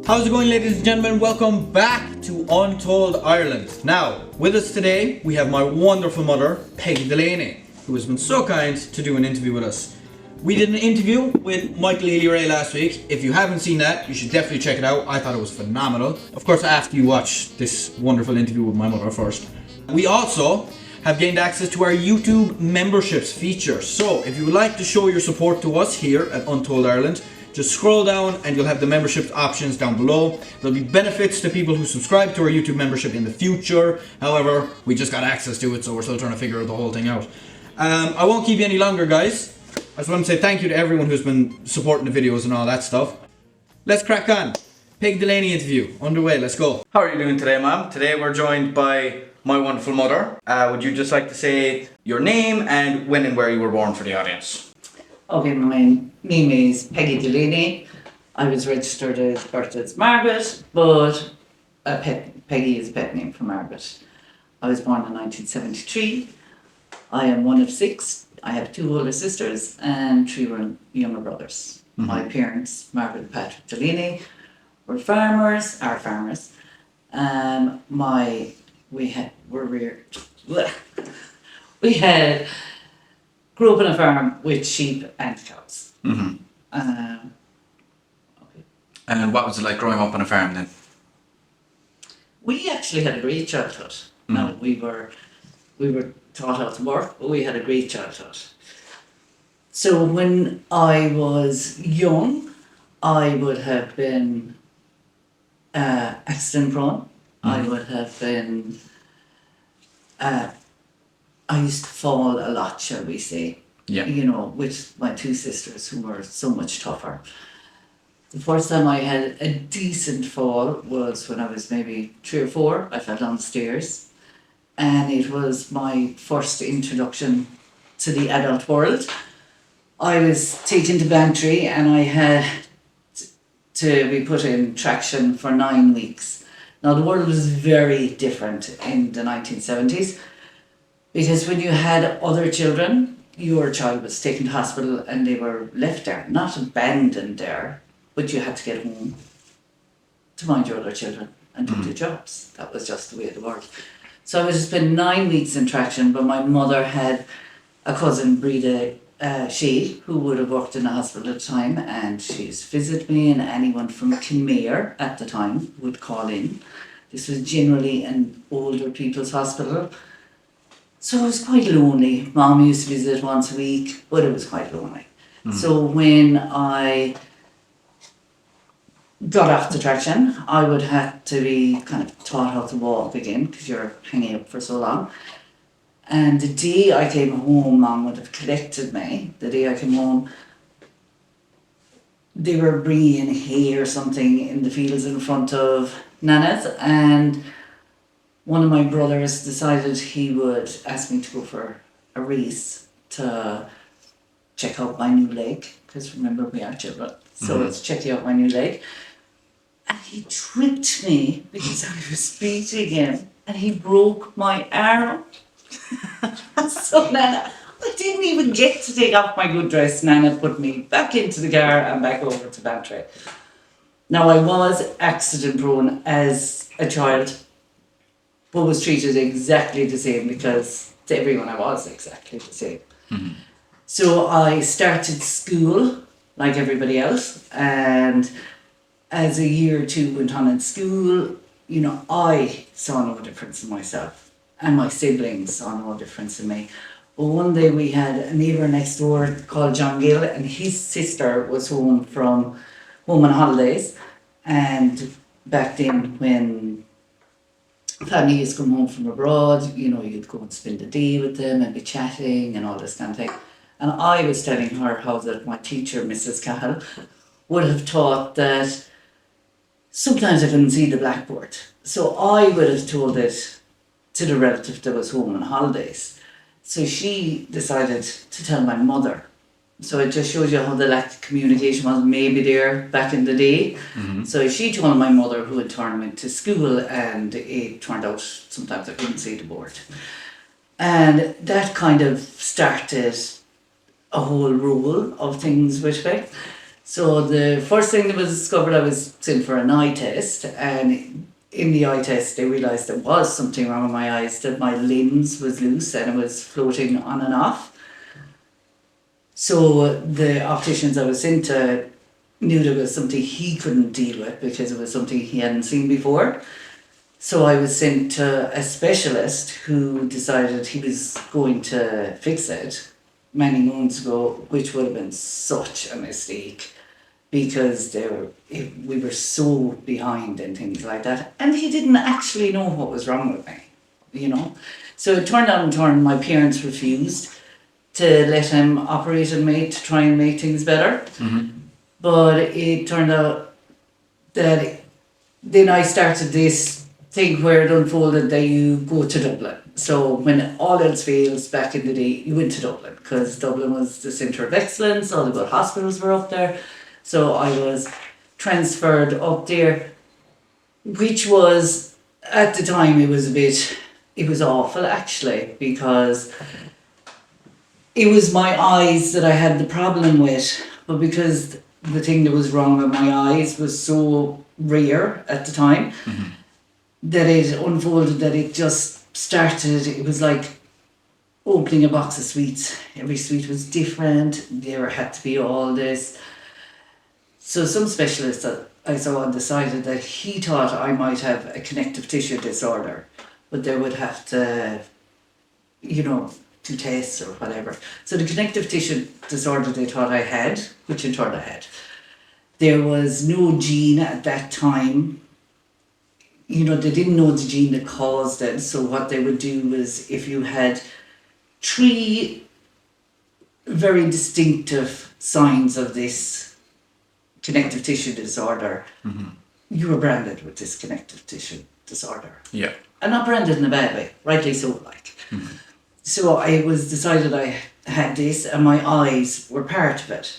How's it going, ladies and gentlemen? Welcome back to Untold Ireland. Now, with us today, we have my wonderful mother, Peggy Delaney, who has been so kind to do an interview with us. We did an interview with Michael Ely last week. If you haven't seen that, you should definitely check it out. I thought it was phenomenal. Of course, after you watch this wonderful interview with my mother first. We also have gained access to our YouTube memberships feature. So, if you would like to show your support to us here at Untold Ireland, just scroll down and you'll have the membership options down below. There'll be benefits to people who subscribe to our YouTube membership in the future. However, we just got access to it, so we're still trying to figure the whole thing out. I won't keep you any longer, guys. I just want to say thank you to everyone who's been supporting the videos and all that stuff. Let's crack on. Peggy Delaney interview underway. Let's go. How are you doing today, ma'am? Today we're joined by my wonderful mother. Would you just like to say your name and when and where you were born for the audience? Okay, my name is Peggy Delaney. I was registered as birth as Margaret, but Peggy is a pet name for Margaret. I was born in 1973. I am one of six. I have two older sisters and three younger brothers. Mm-hmm. My parents, Margaret and Patrick Delaney, were farmers. We grew up on a farm with sheep and cows. Mm-hmm. Okay. And what was it like growing up on a farm then? We actually had a great childhood. Mm-hmm. Now, we were taught how to work, but we had a great childhood. So when I was young, I would have been accident prone. Mm-hmm. I would have been... I used to fall a lot, shall we say. Yeah. You know, with my two sisters who were so much tougher. The first time I had a decent fall was when I was maybe 3 or 4. I fell down the stairs. And it was my first introduction to the adult world. I was taken to Bantry and I had to be put in traction for 9 weeks. Now, the world was very different in the 1970s. Because when you had other children, your child was taken to hospital and they were left there, not abandoned there, but you had to get home to mind your other children and do their jobs. That was just the way of the world. So I was to spend 9 weeks in traction, but my mother had a cousin, Breda Shea, who would have worked in a hospital at the time, and she used to visit me, and anyone from Kinmare at the time would call in. This was generally an older people's hospital. So it was quite lonely. Mom used to visit once a week, but it was quite lonely. Mm. So when I got off the traction, I would have to be kind of taught how to walk again because you're hanging up for so long. And the day I came home, Mom would have collected me. The day I came home, they were bringing in hay or something in the fields in front of Nana's, and one of my brothers decided he would ask me to go for a race to check out my new leg, because remember, we are children, so it's checking out my new leg. And he tripped me because I was beating him, and he broke my arm. So Nana, I didn't even get to take off my good dress. Nana put me back into the car and back over to Bantry. Now, I was accident prone as a child, but was treated exactly the same because to everyone I was exactly the same. Mm-hmm. So I started school like everybody else, and as a year or two went on in school, you know, I saw no difference in myself, and my siblings saw no difference in me. But one day we had a neighbour next door called John Gill, and his sister was home on holidays, and back then when family used to come home from abroad, you know, you'd go and spend the day with them and be chatting and all this kind of thing. And I was telling her how that my teacher, Mrs. Cahill, would have taught that sometimes I couldn't see the blackboard. So I would have told it to the relative that was home on holidays. So she decided to tell my mother. So it just shows you how the lack of communication was maybe there back in the day. Mm-hmm. So she told my mother, who in turn went to school, and it turned out sometimes I couldn't see the board. And that kind of started a whole roll of things with me. So the first thing that was discovered, I was sent for an eye test, and in the eye test they realised there was something wrong with my eyes, that my lens was loose and it was floating on and off. So the opticians I was sent to knew there was something he couldn't deal with because it was something he hadn't seen before. So I was sent to a specialist who decided he was going to fix it many moons ago, which would have been such a mistake because we were so behind and things like that. And he didn't actually know what was wrong with me, you know. So it turned out in turn, my parents refused to let him operate on me to try and make things better. But it turned out that then I started this thing where it unfolded that you go to Dublin. So when all else fails, back in the day, you went to Dublin because Dublin was the centre of excellence, all the good hospitals were up there. So I was transferred up there, which was, at the time, it was awful actually, because it was my eyes that I had the problem with, but because the thing that was wrong with my eyes was so rare at the time, that it unfolded, that it just started, it was like opening a box of sweets. Every sweet was different, there had to be all this. So some specialist that I saw decided that he thought I might have a connective tissue disorder, but they would have to, do tests or whatever. So the connective tissue disorder they thought I had, which in turn I had. There was no gene at that time. They didn't know the gene that caused it. So what they would do was, if you had 3 very distinctive signs of this connective tissue disorder, you were branded with this connective tissue disorder. Yeah. And not branded in a bad way, rightly so, like. So I was decided I had this, and my eyes were part of it.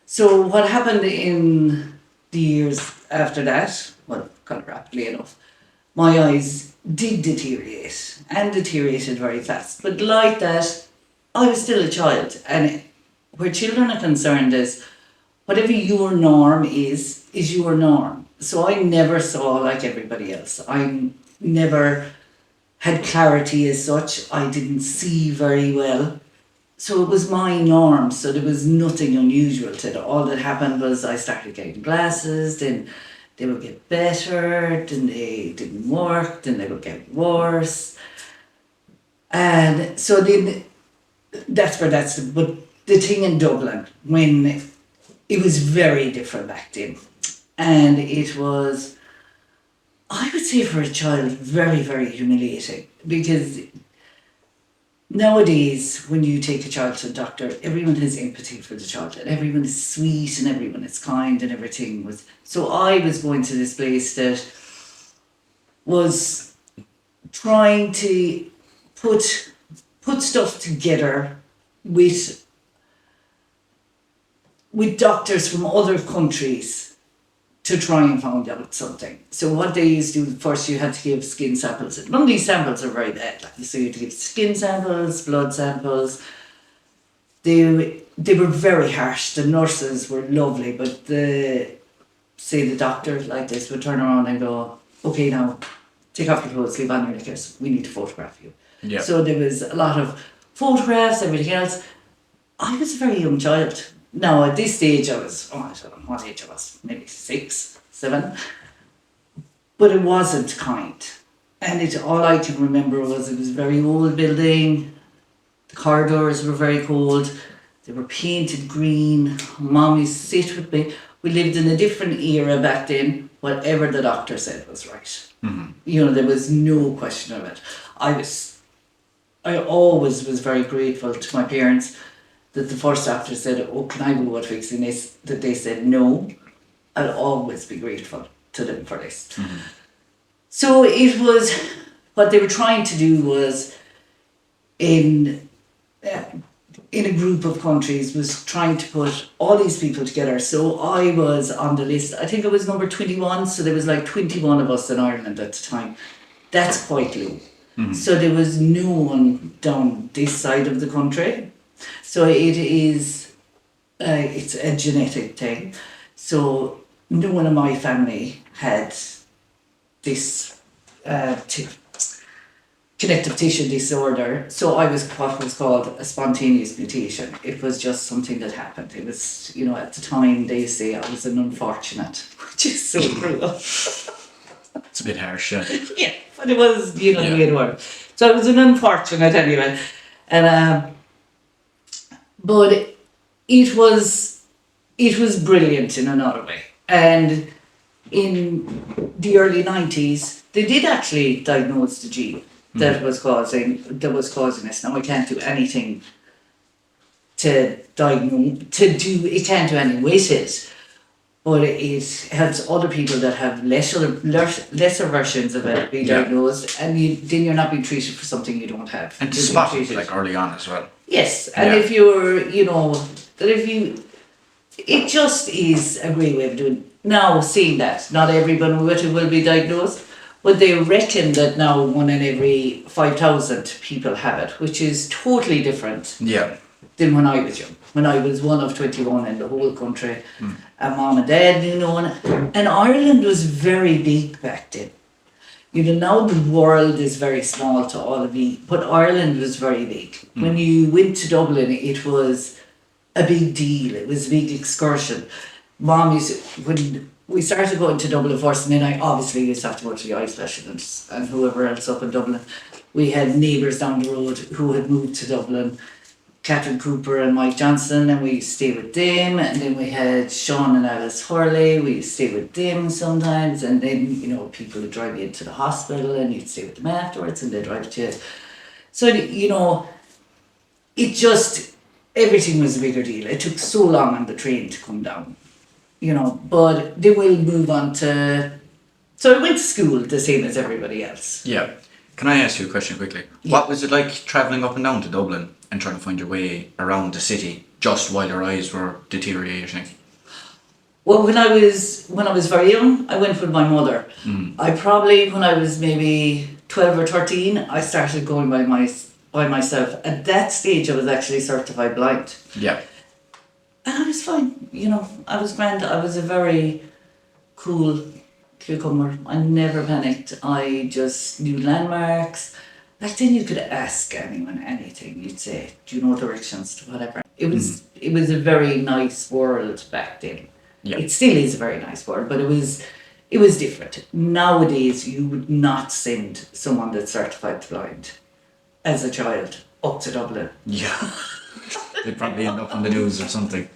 So what happened in the years after that, well, kind of rapidly enough, my eyes did deteriorate, and deteriorated very fast. But like that, I was still a child, and where children are concerned is, whatever your norm is your norm. So I never saw like everybody else. I never had clarity as such. I didn't see very well. So it was my norm, so there was nothing unusual to it. All that happened was I started getting glasses, then they would get better, then they didn't work, then they would get worse. And so then but the thing in Dublin, when it was very different back then, and it was, I would say for a child, very, very humiliating, because nowadays, when you take a child to a doctor, everyone has empathy for the child, and everyone is sweet, and everyone is kind, and everything was. So I was going to this place that was trying to put stuff together with doctors from other countries to try and find out something. So what they used to do, first you had to give skin samples. None of these samples are very bad. So you had to give skin samples, blood samples. They were very harsh. The nurses were lovely, but the doctors like this would turn around and go, okay, now take off your clothes, leave on your knickers. We need to photograph you. Yeah. So there was a lot of photographs, everything else. I was a very young child. Now, at this stage, I was, I don't know what age I was, maybe 6, 7. But it wasn't kind. And all I can remember was it was a very old building. The corridors were very cold. They were painted green. Mom used to sit with me. We lived in a different era back then. Whatever the doctor said was right. There was no question of it. I always was very grateful to my parents that the first doctor said, oh, can I go about fixing this? That they said no. I'll always be grateful to them for this. So it was, what they were trying to do was, in a group of countries, was trying to put all these people together. So I was on the list, I think I was number 21, so there was like 21 of us in Ireland at the time. That's quite low. So there was no one down this side of the country. So it is it's a genetic thing. So no one in my family had this connective tissue disorder. So I was what was called a spontaneous mutation. It was just something that happened. It was, at the time they say I was an unfortunate, which is so cruel. It's a bit harsh, yeah. Yeah, but it was, the way it worked. So I was an unfortunate anyway. And but it was brilliant in another way. And in the early 90s, they did actually diagnose the gene that was causing this. Now I can't do anything to diagnose, it can't do anything with it. But it helps other people that have lesser versions of it be diagnosed, and then you're not being treated for something you don't have. And to spot it like early on as well. Yes, and if you're, it just is a great way of doing it. Now, seeing that, not everyone with it will be diagnosed, but they reckon that now 1 in every 5,000 people have it, which is totally different than when I was young. When I was one of 21 in the whole country, and mom and dad knew no one. And Ireland was very big back then. Now the world is very small to all of you, but Ireland was very big. When you went to Dublin, it was a big deal. It was a big excursion. When we started going to Dublin first, and then I obviously used to have to go to the eye specialist and whoever else up in Dublin. We had neighbours down the road who had moved to Dublin, Catherine Cooper and Mike Johnson, and we used to stay with them. And then we had Sean and Alice Hurley, we used to stay with them sometimes. And then, people would drive you into the hospital and you'd stay with them afterwards and they'd drive to you. So, it just, everything was a bigger deal. It took so long on the train to come down, but they will move on to... So I went to school the same as everybody else. Yeah. Can I ask you a question quickly? Yeah. What was it like travelling up and down to Dublin and trying to find your way around the city just while your eyes were deteriorating? Well, when I was very young, I went with my mother. I probably, when I was maybe 12 or 13, I started going by myself. At that stage, I was actually certified blind. Yeah. And I was fine, I was grand. I was a very cool cucumber. I never panicked. I just knew landmarks. Back then you could ask anyone anything. You'd say, do you know directions to whatever? It was a very nice world back then. Yeah. It still is a very nice world, but it was different. Nowadays you would not send someone that's certified blind as a child up to Dublin. Yeah. They'd probably end up on the news or something.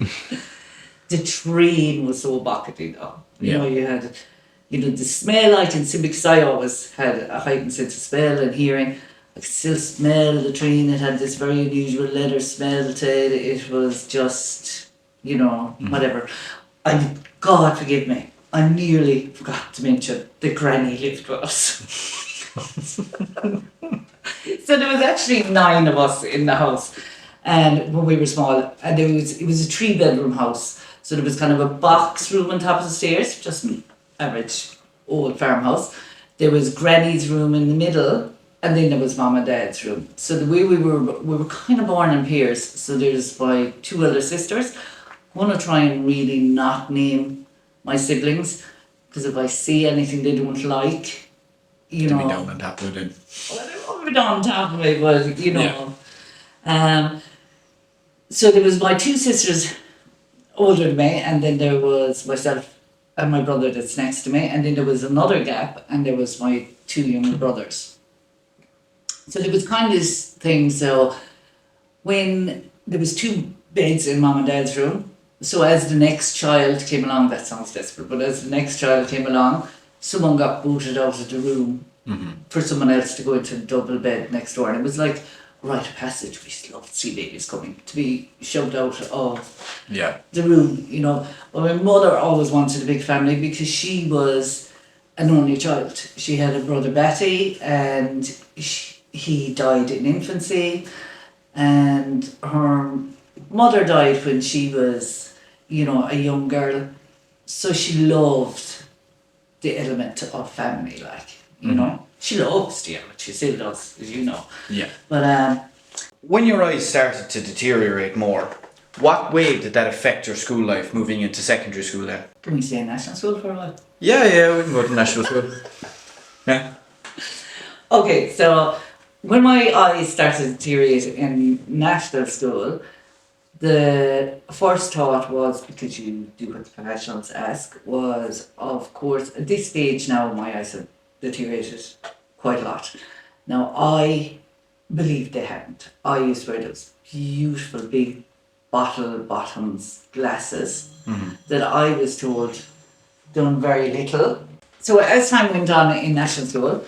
The train was so buckety though. Yeah. You had the smell. I can see, because I always had a heightened sense of smell and hearing. I could still smell the train. It had this very unusual leather smell to it. It was just, whatever. God forgive me, I nearly forgot to mention the granny lived with us. So there was actually 9 of us in the house, and when we were small, and it was a 3-bedroom house. So there was kind of a box room on top of the stairs, just an average old farmhouse. There was Granny's room in the middle, and then there was Mom and Dad's room. So the way we were kind of born in pairs. So there's my 2 other sisters. I want to try and really not name my siblings, because if I see anything they don't like, They'll be down on top of it. Well, they won't be down on top of me, but so there was my 2 sisters older than me, and then there was myself and my brother that's next to me, and then there was another gap, and there was my 2 younger brothers. So there was kind of this thing. So when there was 2 beds in Mom and Dad's room, so as the next child came along, that sounds desperate, but as the next child came along, someone got booted out of the room for someone else to go into the double bed next door. And it was like a rite of passage. We used to love to see babies coming, to be shoved out of the room, Well, my mother always wanted a big family because she was an only child. She had a brother, Betty, and he died in infancy. And her mother died when she was, a young girl. So she loved the element of family, She loves the element, she still does, as you know. Yeah. But when your eyes started to deteriorate more, What way did that affect your school life, moving into secondary school then? Can we stay in national school for a while? Yeah, we can go to national school. Yeah. Okay, so when my eyes started to deteriorate in national school, the first thought was, because you do what the professionals ask, was of course at this stage now my eyes have deteriorated quite a lot. Now I believed they hadn't. I used to wear those beautiful big bottle bottoms glasses that I was told done very little. So as time went on in national school,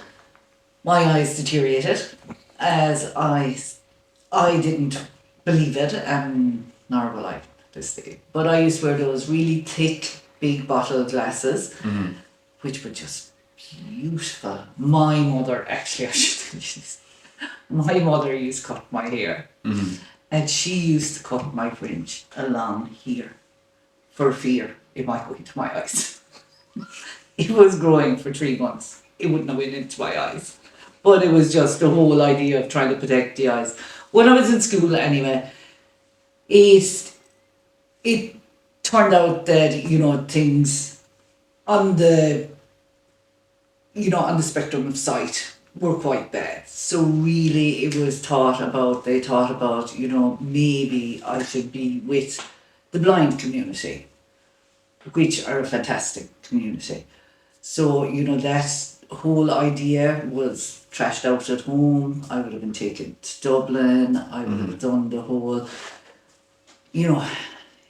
my eyes deteriorated as I didn't believe it, and nor will I this day. But I used to wear those really thick, big bottle glasses, which were just beautiful. My mother, actually, I should tell you this. My mother used to cut my hair, and she used to cut my fringe along here for fear it might go into my eyes. It was growing for 3 months. It wouldn't have went into my eyes. But it was just the whole idea of trying to protect the eyes. When I was in school anyway, it turned out that, you know, things on the, you know, on the spectrum of sight were quite bad. So really they thought about, you know, maybe I should be with the blind community, which are a fantastic community. So, you know, that whole idea was trashed out at home. I would have been taken to Dublin. I would have done the whole, you know,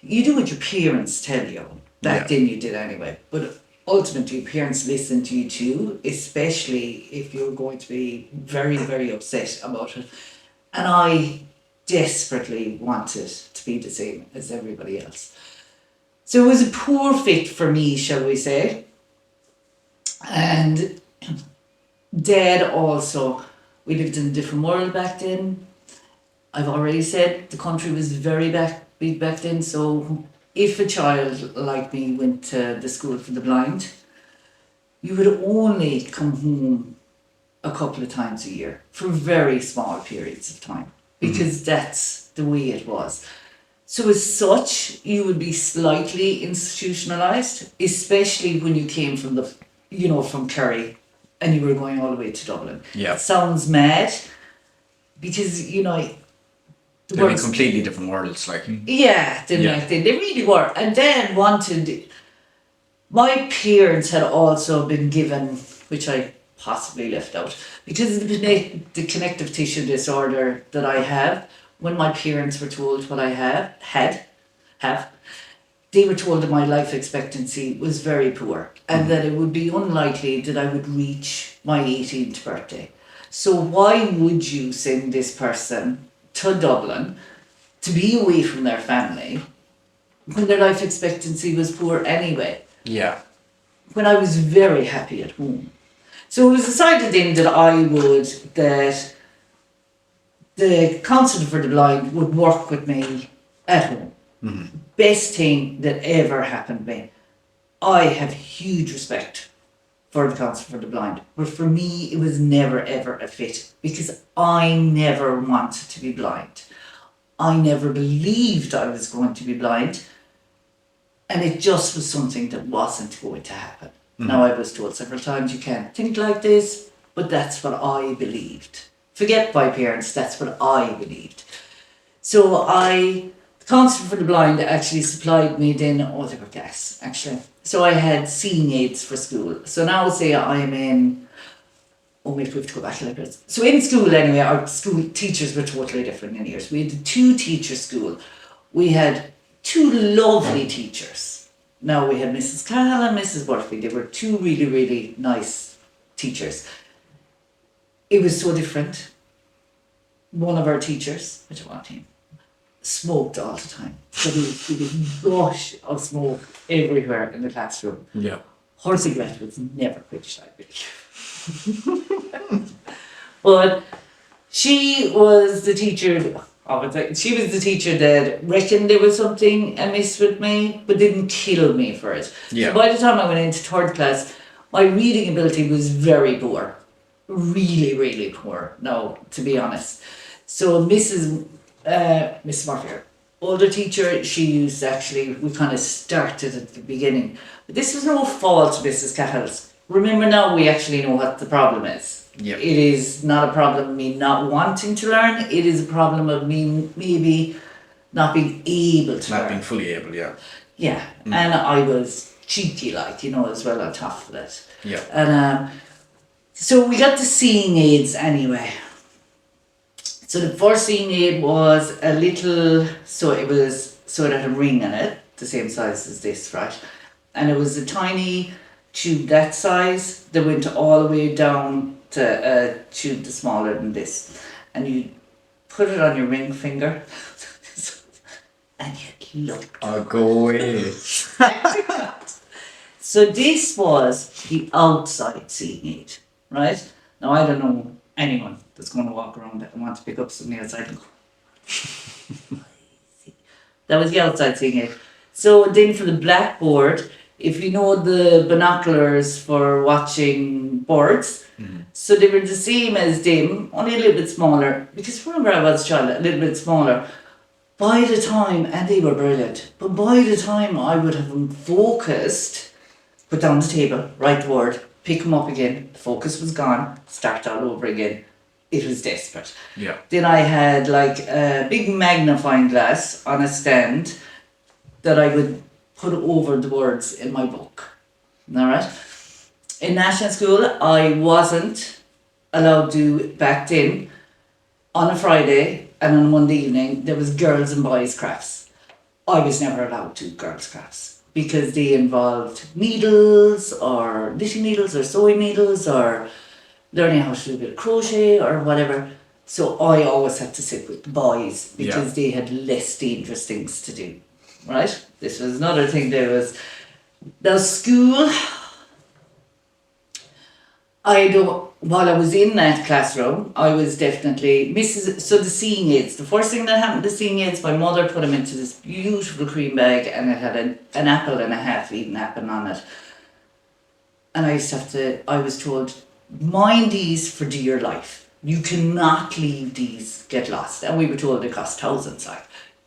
you do what your parents tell you. Back then you did anyway. But ultimately, parents listen to you too, especially if you're going to be very, very upset about it. And I desperately wanted to be the same as everybody else. So it was a poor fit for me, shall we say. And Dad also, we lived in a different world back then. I've already said the country was very big back then, so if a child like me went to the school for the blind, you would only come home a couple of times a year for very small periods of time, because that's the way it was. So as such, you would be slightly institutionalized, especially when you came from from Kerry and you were going all the way to Dublin. Yeah. It sounds mad because, you know, they're in completely different worlds, like. Yeah, they really were. And then my parents had also been given, which I possibly left out, because of the connective tissue disorder that I have. When my parents were told what I have, they were told that my life expectancy was very poor and that it would be unlikely that I would reach my 18th birthday. So why would you send this person to Dublin to be away from their family when their life expectancy was poor anyway? Yeah. When I was very happy at home. So it was decided then that the counsellor for the blind would work with me at home. Best thing that ever happened to me. I have huge respect for the counsellor for the blind, but for me it was never ever a fit, because I never wanted to be blind. I never believed I was going to be blind, and it just was something that wasn't going to happen. Now, I was told several times, you can't think like this, but that's what I believed. Forget my parents, that's what I believed. So the counsellor for the blind actually supplied me then, they were gas, actually. So I had seeing aids for school. So now say I'm in, we have to go back a little bit. So in school anyway, our school teachers were totally different in years. We had a 2-teacher school. We had 2 lovely teachers. Now we had Mrs. Cahill and Mrs. Murphy. They were 2 really, really nice teachers. It was so different. One of our teachers, which I want him, smoked all the time. So there was a gush of smoke everywhere in the classroom. Yeah. Her cigarette was never quenched, I believe. But she was the teacher that reckoned there was something amiss with me, but didn't kill me for it. Yeah. So by the time I went into 3rd class, my reading ability was very poor. Really, really poor, no, to be honest. So Mrs. Murphy older teacher, she used actually, we kind of started at the beginning. But this was no fault of Mrs. Cahill's. Remember now, we actually know what the problem is. Yep. It is not a problem of me not wanting to learn, it is a problem of me maybe not being able to learn. Not being fully able, yeah. Yeah, and I was cheeky, like, as well on top of it. Yeah. And so we got the seeing aids anyway. So the first seeing aid was a little, so it had a ring in it, the same size as this, right? And it was a tiny tube that size that went all the way down to a tube that's smaller than this. And you put it on your ring finger and you looked. Oh, go away. So this was the outside seeing aid, right? Now I don't know anyone that's going to walk around and want to pick up something outside and go. That was the outside seeing aid. So then for the blackboard, if you know the binoculars for watching birds, so they were the same as them, only a little bit smaller. Because remember I was a child, a little bit smaller. By the time, and they were brilliant, but by the time I would have them focused, put down the table, write the word, pick them up again, the focus was gone, start all over again. It was desperate. Yeah. Then I had like a big magnifying glass on a stand that I would put over the words in my book. Alright? In national school, I wasn't allowed to, back then, on a Friday and on a Monday evening, there was girls and boys crafts. I was never allowed to do girls crafts because they involved needles or knitting needles or sewing needles or learning how to do a bit of crochet or whatever. So I always had to sit with the boys because they had less dangerous things to do. Right? This was another thing. Now school, while I was in that classroom, I was definitely so the seeing aids, the first thing that happened to seeing aids, my mother put them into this beautiful cream bag and it had an apple and a half-eaten apple on it. And I was told, mind these for dear life. You cannot leave these, get lost. And we were told they cost thousands, like,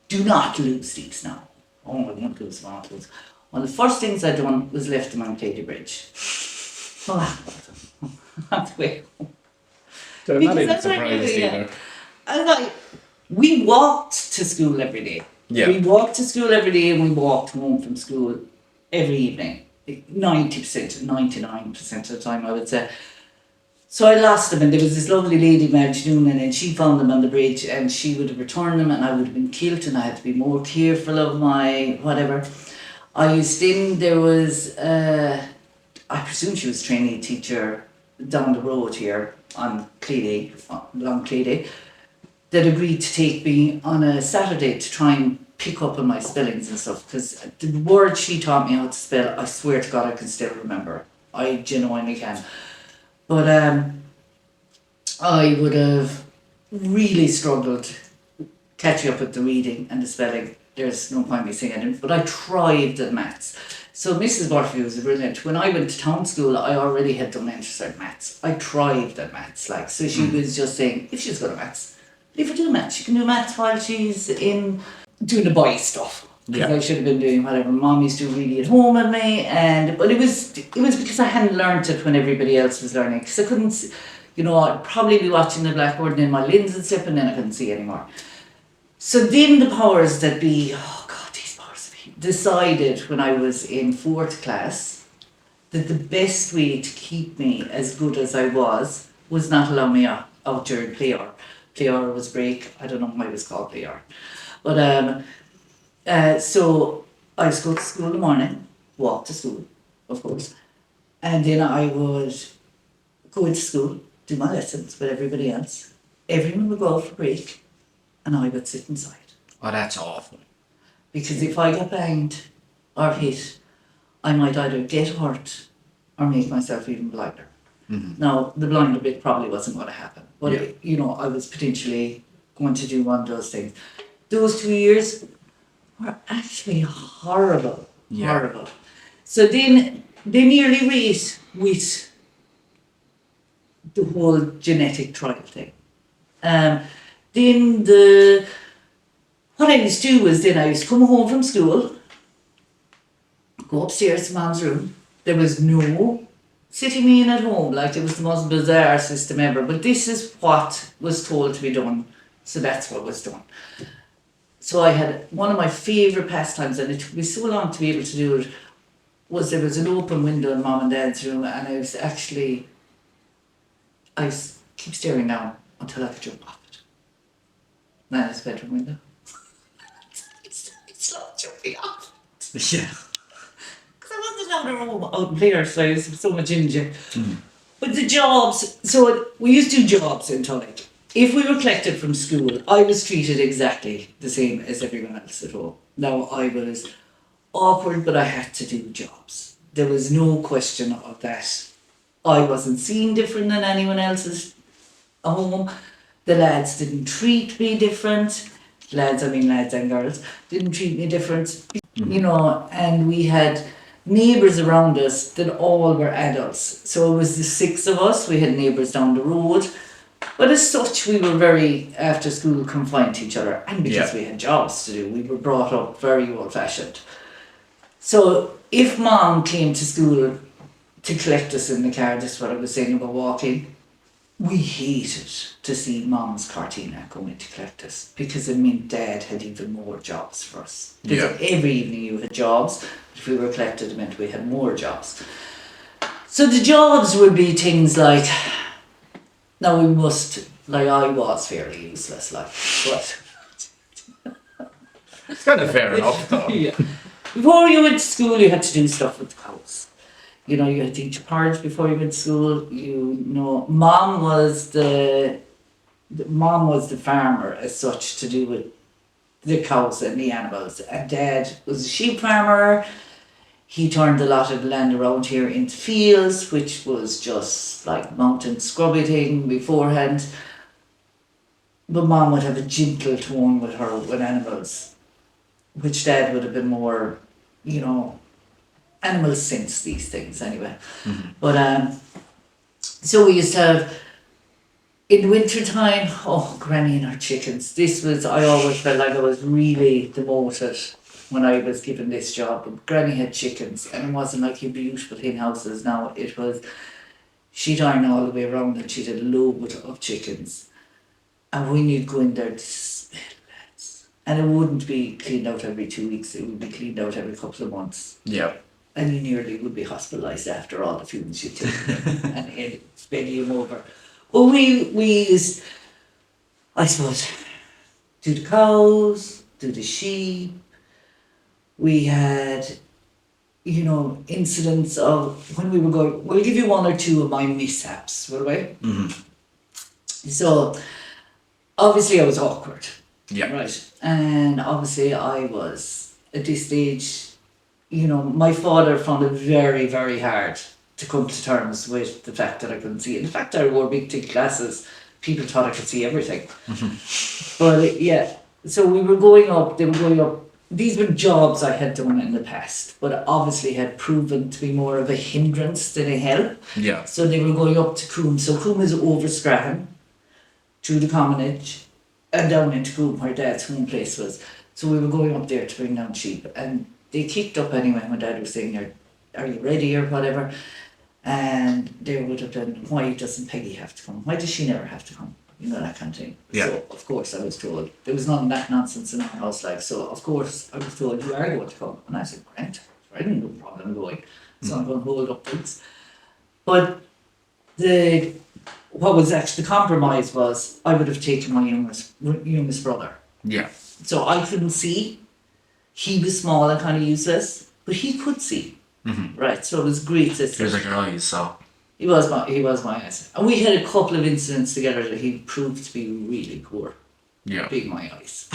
do not lose these now. Oh, I won't lose them, I won't lose them. One of the first things I done was left them on Peggy Bridge. On the way home. So I'm not even surprised either. And we walked to school every day. Yeah. We walked to school every day and we walked home from school every evening. 90%, 99% of the time, I would say. So I lost them, and there was this lovely lady, Marge Noonan, and she found them on the bridge, and she would have returned them, and I would have been killed, and I had to be more careful of my whatever. There was, I presume she was a trainee teacher down the road here on Cleedy, Long Cleedy, that agreed to take me on a Saturday to try and pick up on my spellings and stuff, because the word she taught me how to spell, I swear to God I can still remember. I genuinely can. But I would have really struggled catching up with the reading and the spelling. There's no point me saying it, but I thrived at maths. So Mrs. Murphy was brilliant. When I went to town school, I already had done interest maths. I thrived at maths. So she was just saying, if she's good at maths, leave her do maths. She can do maths while she's in doing the boy stuff. Because I should have been doing whatever Mom used to really at home with me, but it was because I hadn't learnt it when everybody else was learning. Because I couldn't, I'd probably be watching the blackboard and then my lens would slip and then I couldn't see anymore. So then the powers that be, these powers that be, decided when I was in 4th class that the best way to keep me as good as I was not allow me out during play hour. Play hour was break. I don't know why it was called play hour, but so I used to go to school in the morning, walk to school, of course, and then I would go into school, do my lessons with everybody else. Everyone would go out for break, and I would sit inside. Oh, that's awful. Because if I got banged or hit, I might either get hurt or make myself even blinder. Mm-hmm. Now, the blinder bit probably wasn't going to happen, but I was potentially going to do one of those things. Those 2 years were actually horrible. So then they nearly rate with the whole genetic trial thing. Then what I used to do was then I used to come home from school, go upstairs to Mom's room. There was no sitting me in at home. Like, it was the most bizarre system ever. But this is what was told to be done. So that's what was done. So I had one of my favourite pastimes, and it took me so long to be able to do it, was there was an open window in Mom and Dad's room, and I keep staring down until I could jump off it. Nana's bedroom window. It's not jumping off. Yeah. Because I wasn't out of home out there, so I was so much injured. But the jobs, so we used to do jobs in Tulloch. If we were collected from school, I was treated exactly the same as everyone else at home. Now, I was awkward, but I had to do jobs. There was no question of that. I wasn't seen different than anyone else's at home. The lads didn't treat me different. Lads and girls, didn't treat me different. You know, and we had neighbours around us that all were adults. So it was the 6 of us. We had neighbours down the road. But as such, we were very, after school, confined to each other. And because we had jobs to do, we were brought up very old-fashioned. So if Mom came to school to collect us in the car, this is what I was saying about walking, we hated to see Mom's Cortina coming to collect us, because it meant Dad had even more jobs for us. Because every evening you had jobs, but if we were collected, it meant we had more jobs. So the jobs would be things like, now we must, like, I was fairly useless, like, but It's kind of fair enough, though. yeah. Before you went to school, you had to do stuff with the cows. You know, you had to eat your porridge before you went to school. You know, Mom was the farmer as such, to do with the cows and the animals. And Dad was a sheep farmer. He turned a lot of the land around here into fields, which was just like mountain scrubby thing beforehand. But Mom would have a gentle tone with her with animals, which Dad would have been more, you know, animals sense these things anyway. But so we used to have, in the winter time, Granny and her chickens. This was, I always felt like I was really demoted when I was given this job. But Granny had chickens, and it wasn't like your beautiful hen houses now. It was, she'd iron all the way around, and she'd a load of chickens. And when you'd go in there, the smell, lads. And it wouldn't be cleaned out every 2 weeks, it would be cleaned out every couple of months. Yeah. And you nearly would be hospitalised after all the fumes you'd taken and it spilling you over. Well, we used, I suppose, do the cows, do the sheep. We had, you know, incidents of when we were going, we'll give you one or two of my mishaps, will we? So, obviously I was awkward. Yeah. Right. And obviously I was, at this stage, you know, my father found it very, very hard to come to terms with the fact that I couldn't see. In fact, I wore big thick glasses. People thought I could see everything. But yeah, so we were going up, they were going up. These were jobs I had done in the past, but obviously had proven to be more of a hindrance than a help. Yeah. So they were going up to Coombe. So Coombe is over Scrahan, through the Commonage, and down into Coombe, where Dad's home place was. So we were going up there to bring down sheep, and they kicked up anyway when Dad was saying, are you ready or whatever? And they would have done, why doesn't Peggy have to come? Why does she never have to come? You know, that kind of thing. Yeah. So, of course, I was told. There was none of that nonsense in our house, like, so, of course, I was told, you are going to come. And I said, great, I didn't have no problem going. So I'm going to hold up things. But what was actually the compromise was, I would have taken my youngest brother. Yeah. So I couldn't see. He was small and kind of useless, but he could see. Right, so it was great. He was like your eyes, so. He was my eyes. And we had a couple of incidents together that he proved to be really poor. Yeah. Being my eyes.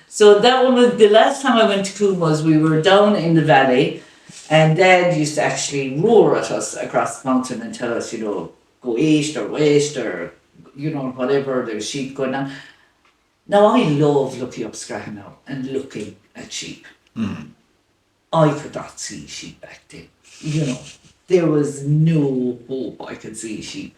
So that one was, the last time I went to Coombe was, we were down in the valley, and Dad used to actually roar at us across the mountain and tell us, you know, go east or west or, you know, whatever, there's sheep going on. Now I love looking up Scrahan now and looking at sheep. I could not see sheep back then. You know, there was no hope I could see sheep.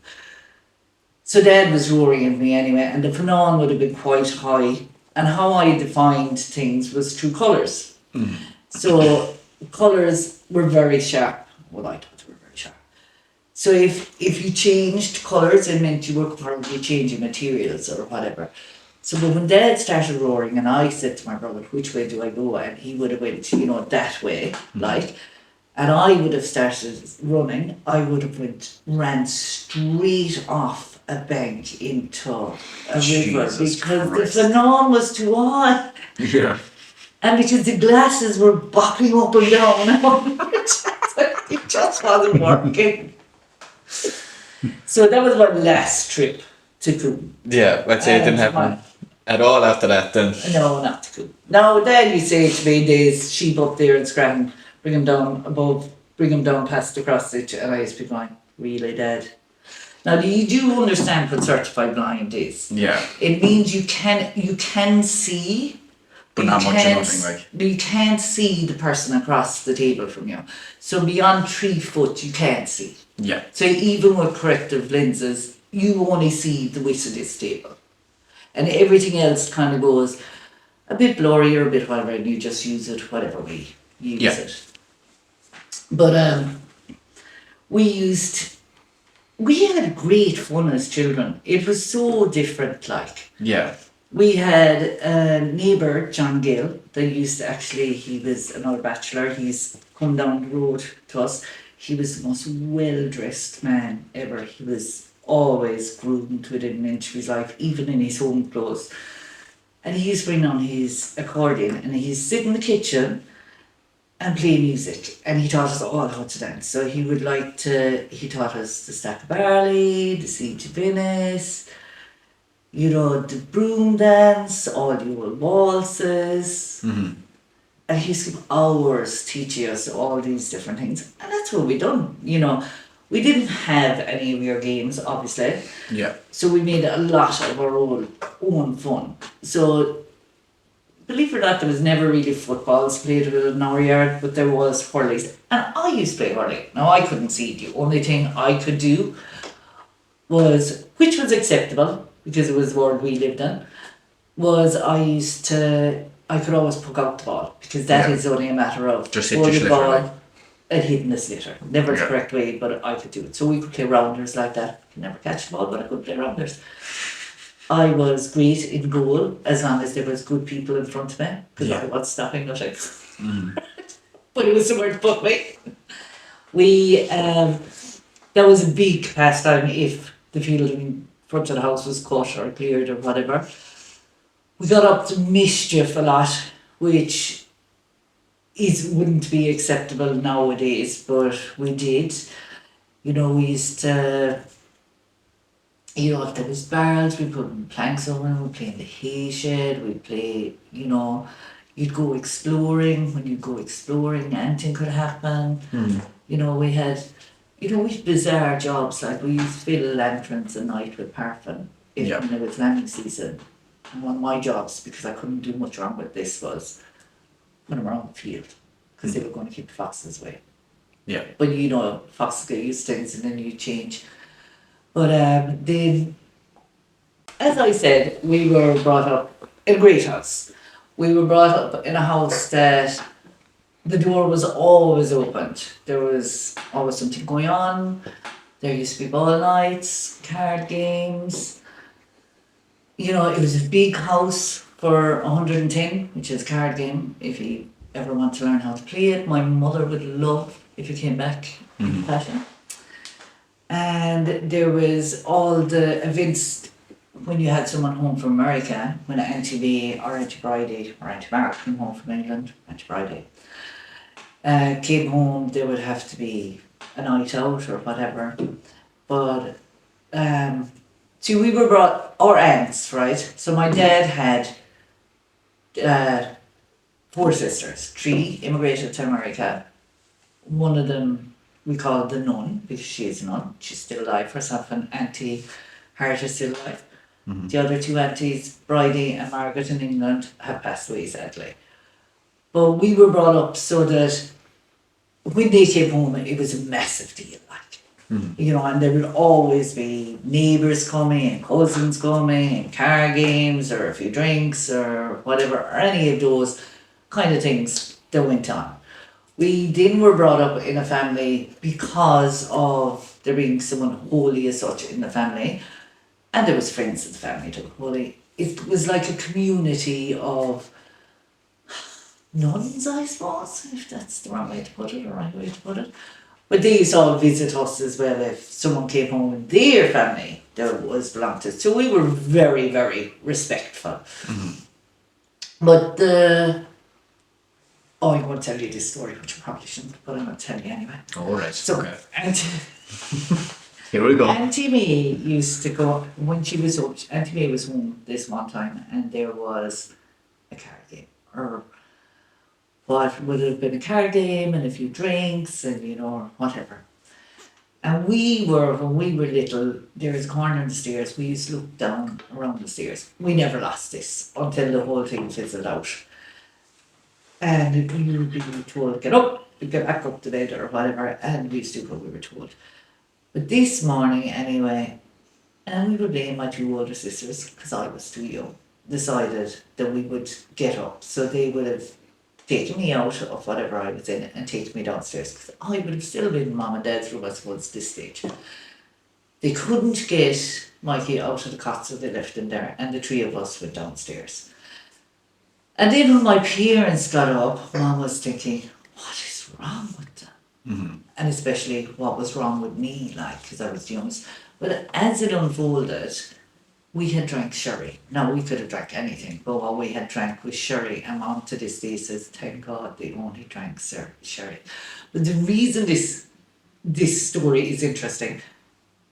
So Dad was roaring at me anyway, and the Fanon would have been quite high, And how I defined things was through colours. So colours were very sharp. Well, I thought they were very sharp. So if you changed colours, it meant you were probably changing materials or whatever. So but when Dad started roaring and I said to my brother, which way do I go? And he would have went, that way, like. And I would have started running, I would have ran straight off a bank into a river Jesus because Christ. the phenomenon was too high. Yeah. And because the glasses were bopping up and down, it just wasn't working. So that was my last trip to Coombe. Yeah, I'd say it didn't happen at all after that then. No, not to Coombe. Now then you say to me, there's sheep up there in Scranton, bring them down past the cross stitch, and I used to be going, really, Dad? Now you do understand what certified blind is. Yeah. It means you can see, But not much of nothing, like. You can't see the person across the table from you. So beyond 3 foot, you can't see. Yeah. So even with corrective lenses, you only see the width of this table. And everything else kind of goes a bit blurry or a bit whatever, and you just use it whatever way you use it. But we had great fun as children. It was so different, like. Yeah. We had a neighbour, John Gill, that used to he was another bachelor, he's come down the road to us. He was the most well-dressed man ever. He was always groomed within an inch of his life, even in his home clothes. And he used to bring on his accordion and he'd sit in the kitchen and play music. And he taught us all how to dance. So he taught us the Stack of Barley, the Siege of Venice, the broom dance, all the old waltzes. Mm-hmm. And he used to give hours teaching us all these different things. And that's what we done, We didn't have any of your games, obviously. Yeah. So we made a lot of our own fun. So, believe it or not, there was never really footballs played in our yard, but there was hurleys. And I used to play hurley. Now, I couldn't see. The only thing I could do was, which was acceptable, because it was the world we lived in, was I could always poke out the ball, because that is only a matter of just hit the ball like. And hitting the slitter. Never the correct way, but I could do it. So we could play rounders like that. I could never catch the ball, but I could play rounders. I was great in goal as long as there was good people in front of me, because I was stopping nothing. But it was somewhere to put me. That was a big pastime if the field in front of the house was cut or cleared or whatever. We got up to mischief a lot, which wouldn't be acceptable nowadays, but we did. We used to, if there was barrels, we put planks over them, we'd play in the hay shed, we'd play, you'd go exploring. When you go exploring, anything could happen. We had, bizarre jobs, like we used to fill lanterns at night with paraffin when it was lambing season. And one of my jobs, because I couldn't do much wrong with this, was put them around the field, because they were going to keep the foxes away. Yeah. But foxes get used to things and then you change. But then, as I said, we were brought up in a great house. We were brought up in a house that the door was always opened. There was always something going on. There used to be ball nights, card games. It was a big house for 110, which is a card game, if you ever want to learn how to play it. My mother would love if you came back in fashion. And there was all the events when you had someone home from America, when Auntie May or Auntie Bridie or Auntie Mark came home from England, Auntie Bridie, came home, there would have to be a night out or whatever. But see, we were brought, our aunts, right? So my dad had 4 sisters. 3 immigrated to America. One of them we called the nun, because she is a nun. She's still alive. Herself and Auntie Hart is still alive. The other 2 aunties, Bridie and Margaret in England, have passed away sadly. But we were brought up so that when they came home, it was a massive deal. You know, and there would always be neighbours coming and cousins coming and car games or a few drinks or whatever, or any of those kind of things that went on. We then were brought up in a family because of there being someone holy as such in the family, and there was friends in the family that were holy. It was like a community of nuns, I suppose, if that's the wrong way to put it or right way to put it. But they used to all visit us as well if someone came home with their family that was belonged to us. So we were very, very respectful. But I'm going to tell you this story, which I probably shouldn't, but I'm going to tell you anyway. All right. So, Okay. Here we go. Auntie May used to go, when she was home, Auntie May was home this one time and there was a card game, or what would have been a card game and a few drinks and, you know, whatever. And when we were little, there was a corner on the stairs, we used to look down around the stairs. We never lost this until the whole thing fizzled out. And we would be told, get up, get back up to bed or whatever, and we used to do what we were told. But this morning anyway, and we were playing my two older sisters, because I was too young, decided that we would get up. So they would have taken me out of whatever I was in and taken me downstairs, because I would have still been in Mum and Dad's room, I suppose, at this stage. They couldn't get Mikey out of the cot, so they left him there, and the three of us went downstairs. And then when my parents got up, Mum was thinking, what is wrong with them? And especially what was wrong with me, like, because I was the youngest. But as it unfolded, we had drank sherry. Now, we could have drank anything, but what we had drank was sherry. And Mum to this day says, thank God they only drank sherry. But the reason this story is interesting,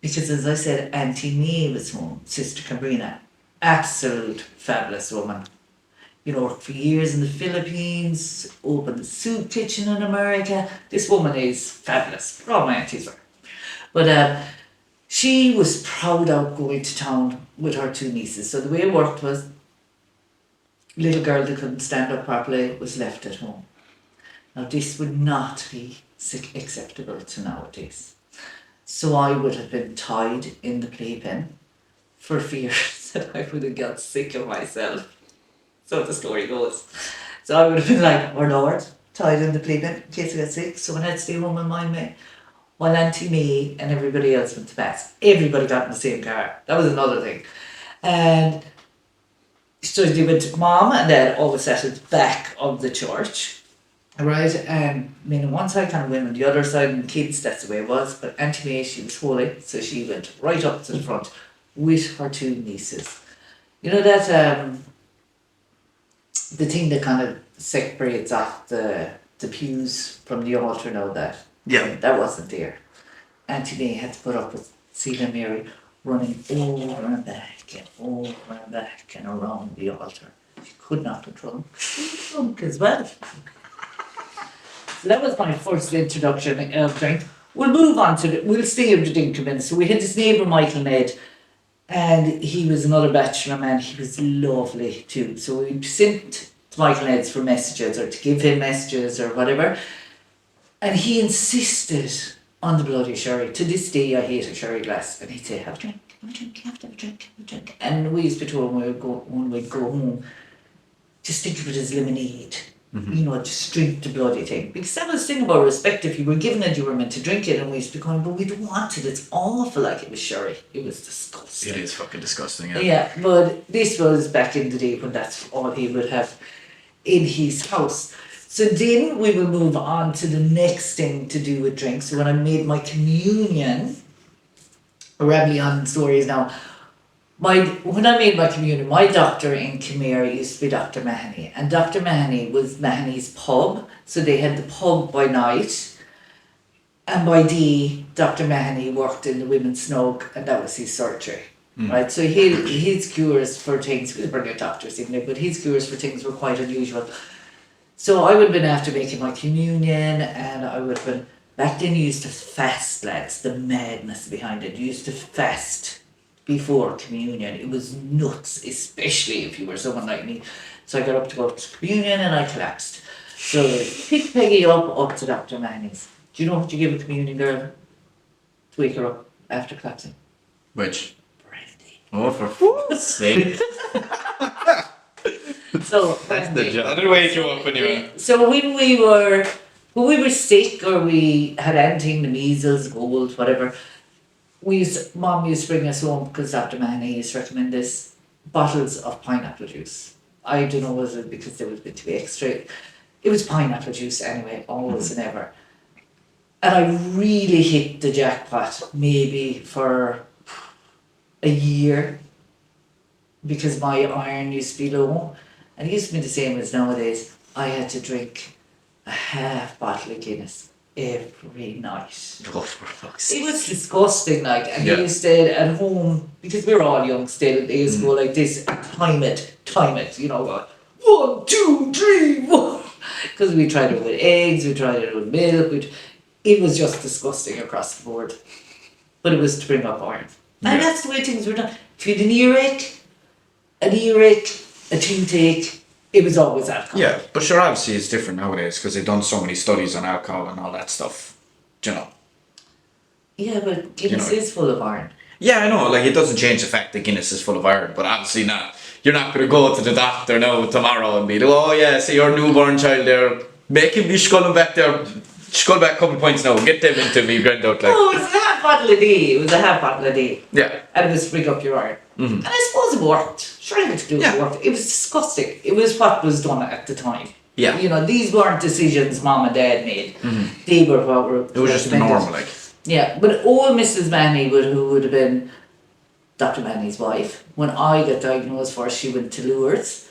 because as I said, Auntie May was home, Sister Cabrina, absolute fabulous woman. You know, worked for years in the Philippines, opened the soup kitchen in America. This woman is fabulous. All my aunties were. But she was proud of going to town with her two nieces. So the way it worked was, little girl that couldn't stand up properly was left at home. Now this would not be acceptable to nowadays. So I would have been tied in the playpen for fear that I would have got sick of myself. So the story goes. So I would have been like, oh Lord, tied in the playpen in case I got sick. So when I'd stay home and mind me, while Auntie May and everybody else went to Mass, everybody got in the same car. That was another thing. And so they went, Mom and Dad always sat at the back of the church, right? And I mean, on one side kind of women, the other side and kids, that's the way it was. But Auntie May, she was holy, so she went right up to the front with her two nieces. You know that the thing that kind of separates off the pews from the altar, now that that wasn't there. Auntie May had to put up with Sealing Mary running over and back and around the altar. She could not control him. She was drunk as well. So that was my first introduction of drink. We'll move on to we'll stay with the drink a minute. So we had this neighbour, Michael Ned, and he was another bachelor man. He was lovely too. So we sent to Michael Ned's for messages or to give him messages or whatever. And he insisted on the bloody sherry. To this day, I hate a sherry glass. And he'd say, have a drink, you have to have a drink, have a drink. And we used to tell him when we'd go home, just think of it as lemonade. You know, just drink the bloody thing. Because that was the thing about respect. If you were given it, you were meant to drink it. And we used to be going, but we don't want it. It's awful, like it was sherry. It was disgusting. It is fucking disgusting, yeah. Yeah, but this was back in the day when that's all he would have in his house. So then we will move on to the next thing to do with drinks. So when I made my communion, rambling on stories now, when I made my communion, my doctor in Kerry used to be Dr. Mahoney. And Dr. Mahoney was Mahoney's pub. So they had the pub by night. And by day, Dr. Mahoney worked in the women's snug, and that was his surgery. Right? So his cures for things, we bring a doctors in there, but his cures for things were quite unusual. So I would have been after making my communion, and I would have been, back then you used to fast, lads, the madness behind it. You used to fast before communion. It was nuts, especially if you were someone like me. So I got up to go to communion and I collapsed. So pick Peggy up to Dr. Mahoney's. Do you know what you give a communion girl? to wake her up after collapsing. Which? Brandy. Oh, for fuck's sake. So That's the brandy. job. That'll wake you up when you're... So when we were sick or we had anything, the measles, gold, whatever, Mom used to bring us home because Dr. Manny used to recommend this, bottles of pineapple juice. I don't know, was it because there was a bit too extra? It was pineapple juice anyway, always and ever. And I really hit the jackpot maybe for a year because my iron used to be low. And it used to be the same as nowadays. I had to drink a half bottle of Guinness every night. Oh, for fuck's sake. It was disgusting, like, and Yeah. they used to at home, because we were all young still, they used to go like this, and time it, you know, go, 1, 2, 3, 1. Because we tried it with eggs, we tried it with milk, it was just disgusting across the board. But it was to bring up iron. And Yeah. that's the way things were done. If you had an earache, a toothache, it was always alcohol. Yeah, but sure, obviously it's different nowadays because they've done so many studies on alcohol and all that stuff. Do you know? Yeah, but Guinness You know. is full of iron. Yeah, I know. Like, it doesn't change the fact that Guinness is full of iron, but obviously not. You're not going to go to the doctor now tomorrow and be like, oh yeah, see your newborn child there, make him be sculling back there, scull back a couple of points now, get them into me, granddad. Like, No, it was a half bottle a day. yeah. And it was to bring up your iron. And I suppose it worked. Sure, I had to do it. Yeah. It worked. It was disgusting. It was what was done at the time. Yeah. You know, these weren't decisions Mom and Dad made. They were what were It was just the recommended. normal, like. Yeah, but old Mrs. Manny, who would have been Dr. Manny's wife, when I got diagnosed first, she went to Lourdes.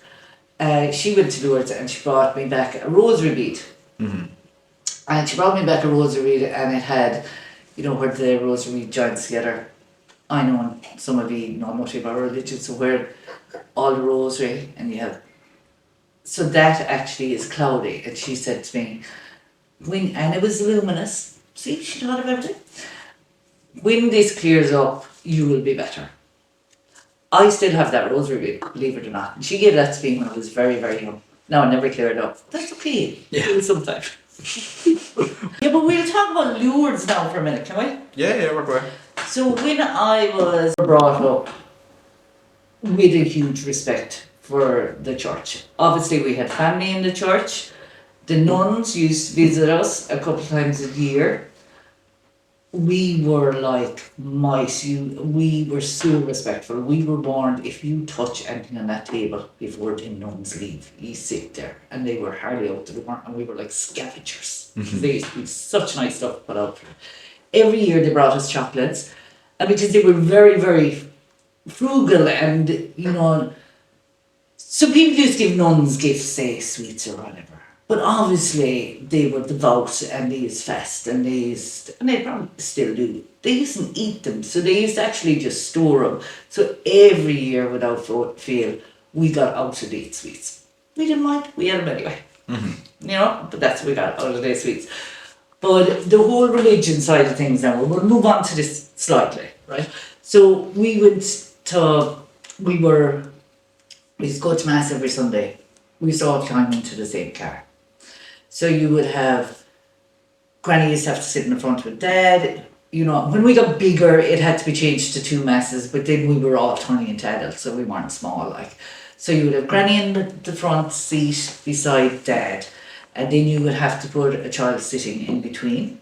She went to Lourdes and she brought me back a rosary bead. And she brought me back a rosary bead and it had, you know, where the rosary bead joins together. I know some of you know much about religion, so where all the rosary and you have. So that actually is cloudy. And she said to me, and it was luminous. See, she thought of everything. When this clears up, you will be better. I still have that rosary bead, believe it or not. And she gave that to me when I was very, very young. Now I never cleared up. That's okay. Yeah. Do it sometime. Yeah, but we'll talk about Lourdes now for a minute, can we? Yeah, we're going. So when I was brought up with a huge respect for the church, obviously we had family in the church. The nuns used to visit us a couple times a year. We were like mice. We were so respectful. We were warned, if you touch anything on that table before the nuns leave, you sit there. And they were hardly out the door, and we were like scavengers. They used to be such nice stuff to put out. Every year they brought us chocolates, and because they were very, very frugal, and you know, some people used to give nuns gifts, say sweets or whatever. But obviously they were devout and they used fast and they probably still do. They used to eat them, so they used to actually just store them. So every year without fail, we got out of date sweets. We didn't mind, we had them anyway. You know, but that's what we got, out of date sweets. But the whole religion side of things now, we'll move on to this slightly, right? So we used to go to Mass every Sunday. We used to all climb into the same car. So you would have, Granny used to have to sit in the front with Dad. You know, when we got bigger, it had to be changed to 2 masses, but then we were all turning into adults, so we weren't small, like. So you would have Granny in the front seat beside Dad, and then you would have to put a child sitting in between.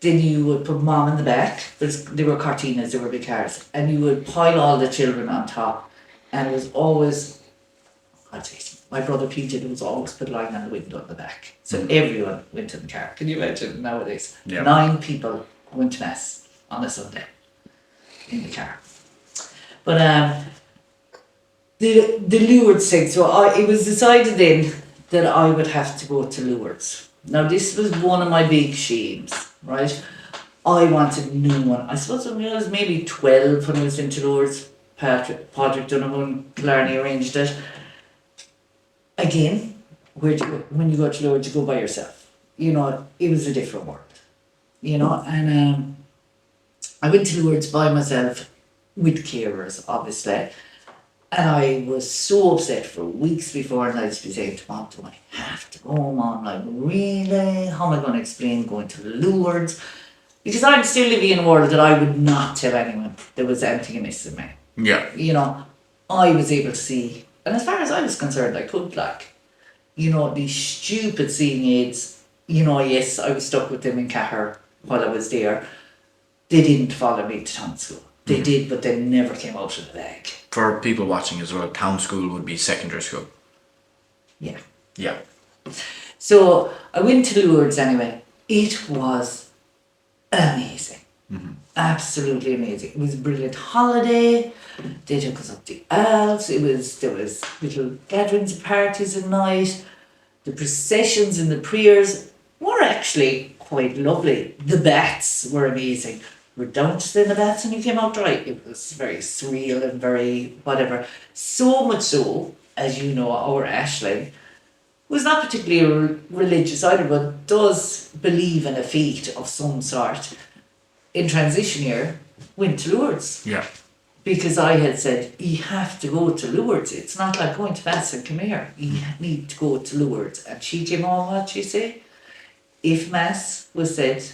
Then you would put Mom in the back, because they were Cortinas, they were big cars, and you would pile all the children on top, and it was always, my brother Peter was always put lying on the window at the back. So everyone went in the car. Can you imagine nowadays? Yeah. 9 people went to Mass on a Sunday in the car. But the Lourdes thing, so it was decided then that I would have to go to Lourdes. Now this was one of my big shames, right? I wanted a new one. I suppose when I was maybe 12 when I was into Lourdes. Patrick Donovan Clarny arranged it. Again, when you go to Lourdes, you go by yourself. You know, it was a different world. You know, and I went to Lourdes by myself with carers, obviously. And I was so upset for weeks before, and I'd be saying to Mom, do I have to go, Mom? Like, really? How am I going to explain going to Lourdes? Because I'm still living in a world that I would not tell anyone there was anything amiss in me. Yeah. You know, I was able to see, and as far as I was concerned, I could these stupid seeing aids, yes, I was stuck with them in Cahir while I was there. They didn't follow me to town school. They did, but they never came out of the bag. For people watching as well, town school would be secondary school. Yeah. Yeah. So I went to Lourdes anyway. It was amazing. Absolutely amazing. It was a brilliant holiday. They took us up the Alps. There was little gatherings and parties at night. The processions and the prayers were actually quite lovely. The baths were amazing. We were down to in the baths and you came out dry. It was very surreal and very whatever. So much so, as you know, our Aisling was not particularly religious either, but does believe in a fate of some sort. In transition year, went to Lourdes. Yeah. Because I had said, you have to go to Lourdes. It's not like going to Mass and come here. You need to go to Lourdes. And she came on, what she say? If Mass was said,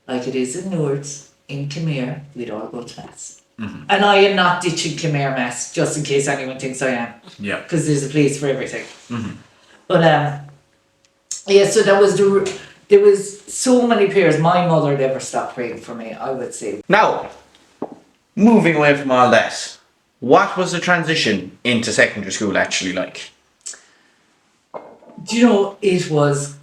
like it is in Lourdes, in Khmer, we'd all go to Mass. And I am not ditching Khmer Mass, just in case anyone thinks I am. Yeah. Because there's a place for everything. But so that was there was so many prayers. My mother never stopped praying for me, I would say. Now, moving away from all that, what was the transition into secondary school actually like? Do you know, it was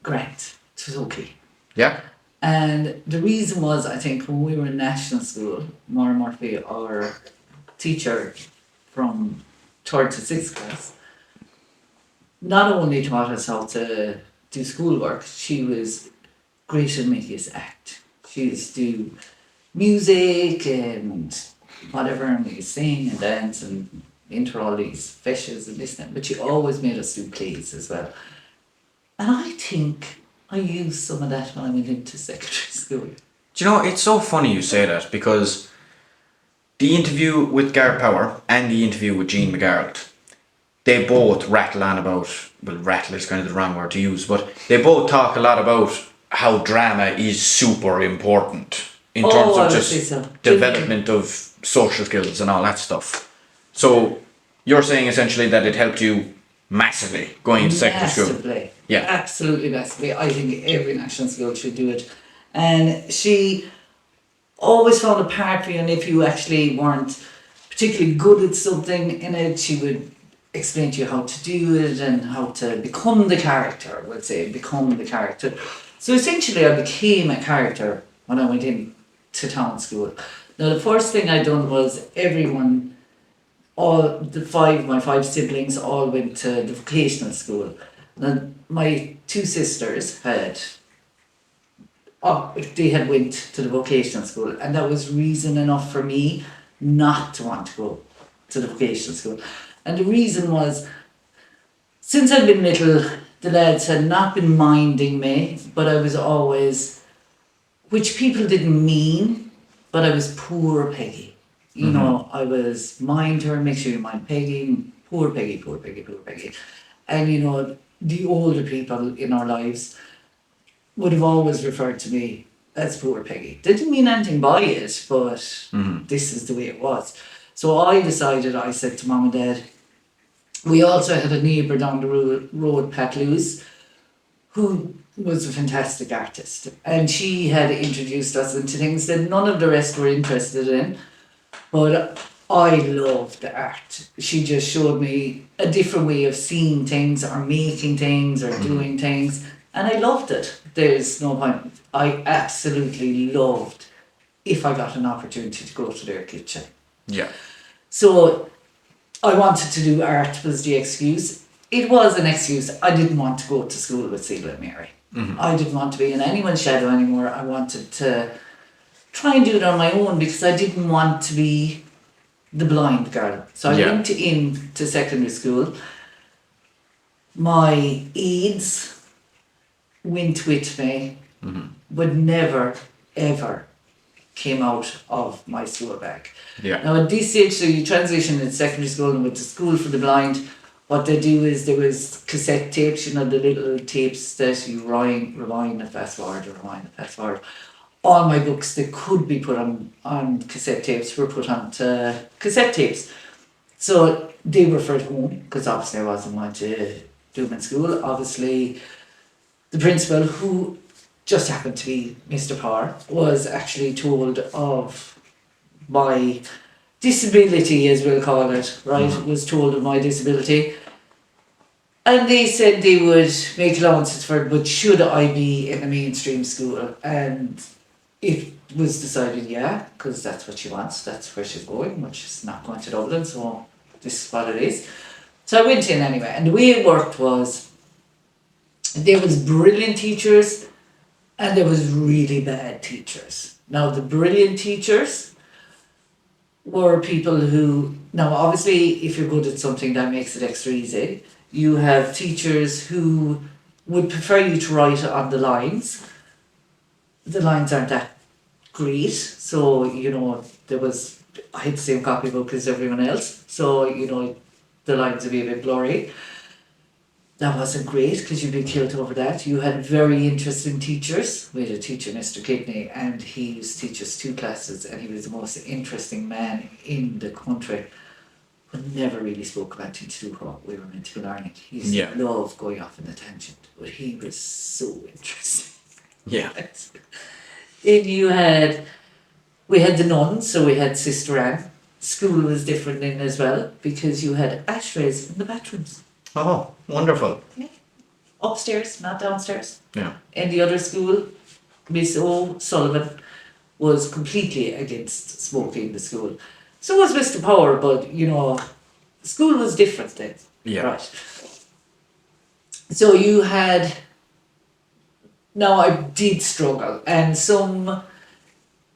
great. It was okay. Yeah? And the reason was, I think, when we were in national school, Mara Murphy, our teacher from 3rd to 6th class, not only taught us how to do schoolwork, she was great at making us act. She used to do music and whatever, and we sing and dance and enter all these fishes and this and that, but she always made us do plays as well. And I think I used some of that when I went into secondary school. Do you know, it's so funny you say that, because the interview with Garrett Power and the interview with Jean McGarrett, they both rattle on about, well, rattle is kind of the wrong word to use, but they both talk a lot about how drama is super important in terms of just development of social skills and all that stuff. So you're saying essentially that it helped you massively going into secondary school? Massively. Yeah. Absolutely massively. I think every national school should do it. And she always found a part for you, and if you actually weren't particularly good at something in it, she would explain to you how to do it and how to become the character, let's say, become the character. So essentially I became a character when I went into town school. Now the first thing I done was my five siblings all went to the vocational school. Now my two sisters had went to the vocational school, and that was reason enough for me not to want to go to the vocational school. And the reason was, since I'd been little, the lads had not been minding me, but I was always, which people didn't mean, but I was poor Peggy. You know, I was mind her, make sure you mind Peggy, poor Peggy, poor Peggy, poor Peggy. And you know, the older people in our lives would have always referred to me as poor Peggy. They didn't mean anything by it, but this is the way it was. So I said to Mum and Dad, we also had a neighbour down the road, Pat Lewis, who was a fantastic artist. And she had introduced us into things that none of the rest were interested in. But I loved the art. She just showed me a different way of seeing things or making things or doing things. And I loved it. There's no point. I absolutely loved if I got an opportunity to go to their kitchen. Yeah. So I wanted to do art was the excuse. It was an excuse. I didn't want to go to school with Celia and Mary. I didn't want to be in anyone's shadow anymore. I wanted to try and do it on my own because I didn't want to be the blind girl. So I went into secondary school. My aides went with me, but never, ever came out of my school bag. Yeah. Now at this stage, so you transition in secondary school and went to school for the blind. What they do is there was cassette tapes, you know, the little tapes that you rewind and fast forward and rewind and fast forward. all my books that could be put on cassette tapes were put onto cassette tapes. So they were for at home, because obviously I wasn't going to do them in school. Obviously, the principal, who just happened to be Mr. Power, was actually told of my disability, as we'll call it, right? Was told of my disability. And they said they would make allowances for it, but should I be in a mainstream school? And it was decided, yeah, because that's what she wants, that's where she's going, but she's not going to Dublin, so this is what it is. So I went in anyway, and the way it worked was, there was brilliant teachers and there was really bad teachers. Now the brilliant teachers were people who, now obviously if you're good at something that makes it extra easy, you have teachers who would prefer you to write on the lines. The lines aren't that great, so I had the same copybook as everyone else, so the lines would be a bit blurry. That wasn't great because you'd be killed over that. You had very interesting teachers. We had a teacher, Mr. Kidney, and he used to teach us 2 classes, and he was the most interesting man in the country. But never really spoke about teaching what we were meant to be learning. He used to love going off in a tangent, but he was so interesting. Yeah. Then we had the nuns, so we had Sister Anne. School was different then as well, because you had ashtrays in the bathrooms. Oh, wonderful. Yeah. Upstairs, not downstairs. Yeah. In the other school, Miss O'Sullivan was completely against smoking in the school. So was Mr. Power, but school was different then. Yeah. Right. So you had, now I did struggle, and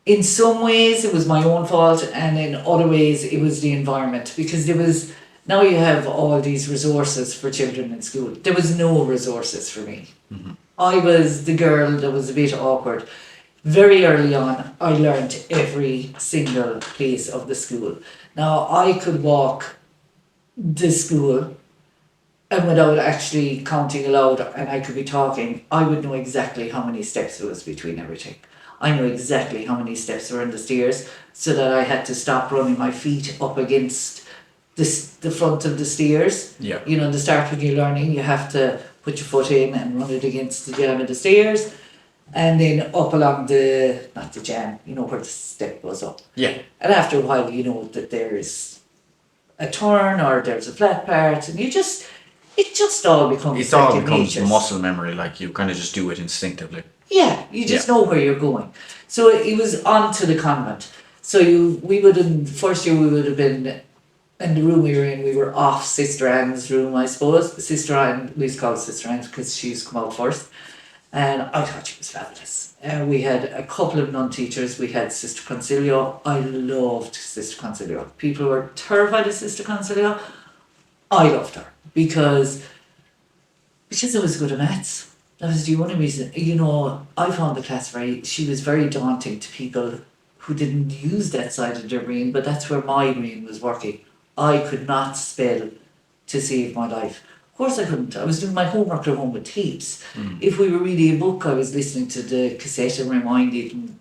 in some ways it was my own fault, and in other ways it was the environment, because now you have all these resources for children in school. There was no resources for me. Mm-hmm. I was the girl that was a bit awkward. Very early on, I learned every single place of the school. Now, I could walk the school, and without actually counting aloud, and I could be talking, I would know exactly how many steps there was between everything. I knew exactly how many steps were on the stairs, so that I had to stop running my feet up against the front of the stairs. Yeah. The start when you're learning, you have to put your foot in and run it against the jamb of the stairs, and then up along not the jamb, where the step goes up. Yeah. And after a while, you know that there's a turn or there's a flat part, and it just all becomes nature. Muscle memory, like you kind of just do it instinctively. Yeah, you just know where you're going. So it was on to the convent. So first year we would have been, in the room we were in, we were off Sister Anne's room, I suppose. Sister Anne, we used to call her Sister Anne because she used to come out first. And I thought she was fabulous. We had a couple of nun teachers. We had Sister Concilio. I loved Sister Concilio. People were terrified of Sister Concilio. I loved her because I was good at maths. That was the only reason. I found the class she was very daunting to people who didn't use that side of their brain, but that's where my brain was working. I could not spell to save my life. Of course I couldn't. I was doing my homework at home with tapes. If we were reading a book, I was listening to the cassette and rewinding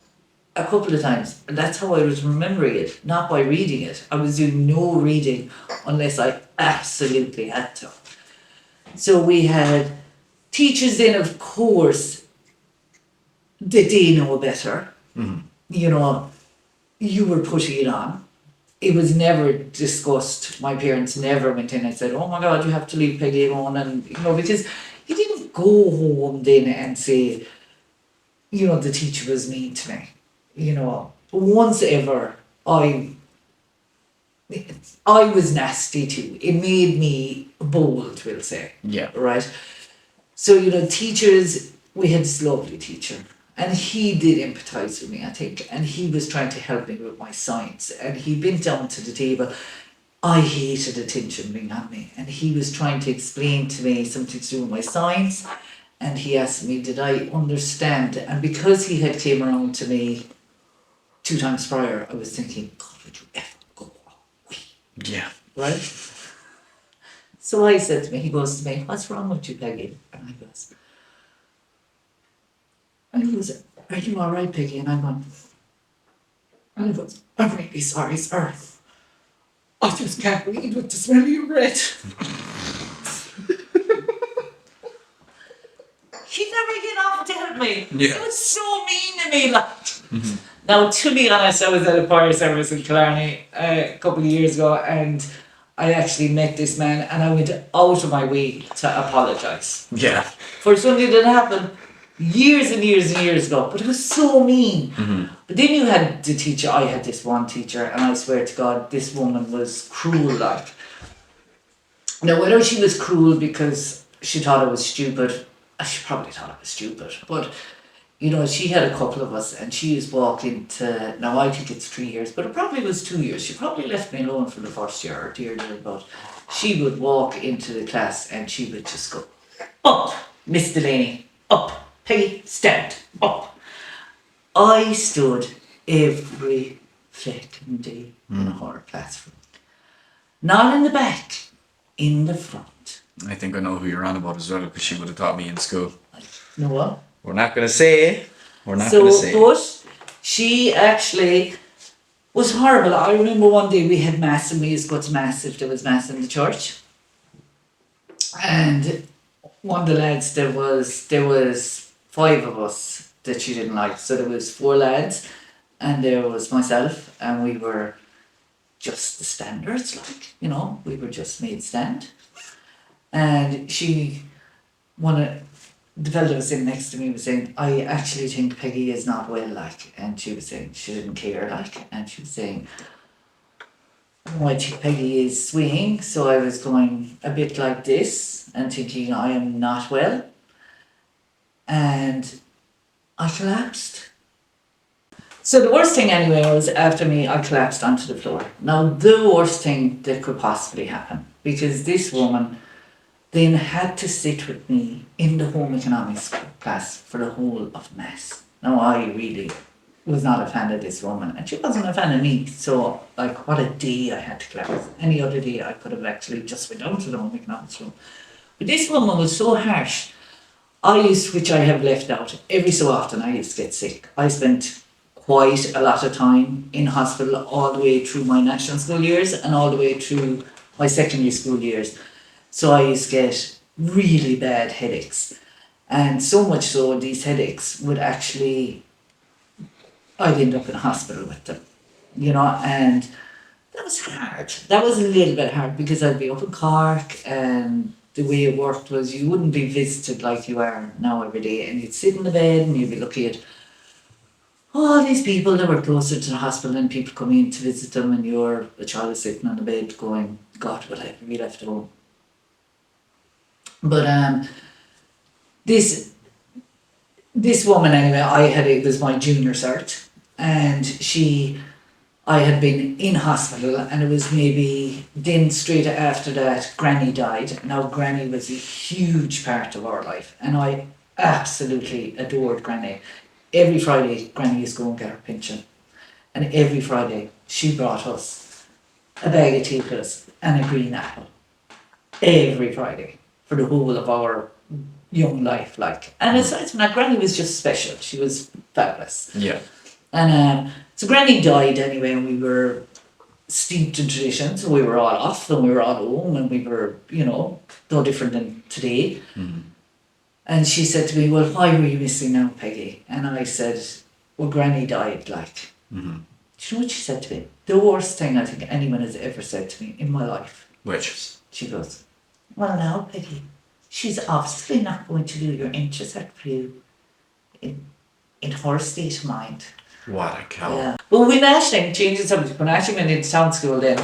a couple of times. And that's how I was remembering it, not by reading it. I was doing no reading unless I absolutely had to. So we had teachers then, of course, that they know better. Mm-hmm. You were putting it on. It was never discussed. My parents never went in and said, oh my God, you have to leave Peggy alone. And, because you didn't go home then and say, the teacher was mean to me. Once ever, I was nasty too. It made me bold, we'll say. Yeah. Right? So, teachers, we had this lovely teacher. And he did empathise with me, I think. And he was trying to help me with my science. And he bent down to the table. I hated attention being on me. And he was trying to explain to me something to do with my science. And he asked me, did I understand? And because he had came around to me 2 times prior, I was thinking, God, would you ever go away? Yeah. Right? So I said to me, he goes to me, what's wrong with you, Peggy? And I goes, and he goes, are you all right, Peggy? And I'm going, and he goes, I'm really sorry, sir. I just can't breathe with the smell of your breath. He never get off to help me. Yeah. It was so mean to me, like. Now, to be honest, I was at a fire service in Killarney a couple of years ago, and I actually met this man, and I went out of my way to apologise Yeah. for something that happened years and years and years ago, but it was so mean. But then you had the teacher, I had this one teacher, and I swear to God, this woman was cruel, like. Now, whether she was cruel because she thought I was stupid, she probably thought I was stupid, but you know, she had a couple of us, and she was walking to, now I think it's 3 years, but it probably was 2 years. She probably left me alone for the first year or dear, but she would walk into the class and she would just go, up, Miss Delaney, up, Peggy, stand, up. I stood every flecking day in her classroom. Not in the back, in the front. I think I know who you're on about as well, because she would have taught me in school. You know what? We're not going to say. We're not going to say. But she actually was horrible. I remember one day we had mass, and we used to go to mass if there was mass in the church. And one of the lads, there was 5 of us that she didn't like. So there was 4 lads, and there was myself, and we were just the standards, like, you know, we were just made stand. And the fella that was sitting next to me was saying, I actually think Peggy is not well, like, and she was saying she didn't care, like, and she was saying, oh, I think Peggy is swinging. So I was going a bit like this and thinking I am not well, and I collapsed. So the worst thing anyway was, after me, I collapsed onto the floor. Now, the worst thing that could possibly happen, because this woman then had to sit with me in the home economics class for the whole of mass. Now, I really was not a fan of this woman, and she wasn't a fan of me. So, like, what a day I had to class. Any other day I could have actually just went down to the home economics room. But this woman was so harsh. Which I have left out, every so often I used to get sick. I spent quite a lot of time in hospital all the way through my national school years and all the way through my secondary school years. So I used to get really bad headaches. And so much so, these headaches would actually, I'd end up in hospital with them, you know, and that was hard. That was a little bit hard, because I'd be up in Cork, and the way it worked was you wouldn't be visited like you are now every day, and you'd sit in the bed and you'd be looking at all these people that were closer to the hospital, and people coming in to visit them, and you're a child sitting on the bed going, God, will I ever be left home? But this woman anyway, it was my junior cert, and I had been in hospital, and it was maybe then straight after that Granny died. Now, Granny was a huge part of our life, and I absolutely adored Granny. Every Friday, Granny used to go and get her pension, and every Friday she brought us a bag of teacups and a green apple. Every Friday, for the whole of our young life, like. And aside from that, Granny was just special. She was fabulous. Yeah. And so Granny died anyway, and we were steeped in tradition, so we were all off and we were all home, and we were, you know, no different than today. Mm-hmm. And she said to me, well, why were you missing now, Peggy? And I said, well, Granny died, like. Mm-hmm. Do you know what she said to me? The worst thing I think anyone has ever said to me in my life. Which? She goes, well, now, Peggy, she's obviously not going to do your interest for you in her state of mind. What a cow. Yeah. Well, when Aisling, changing subject, when Aisling went into town school then,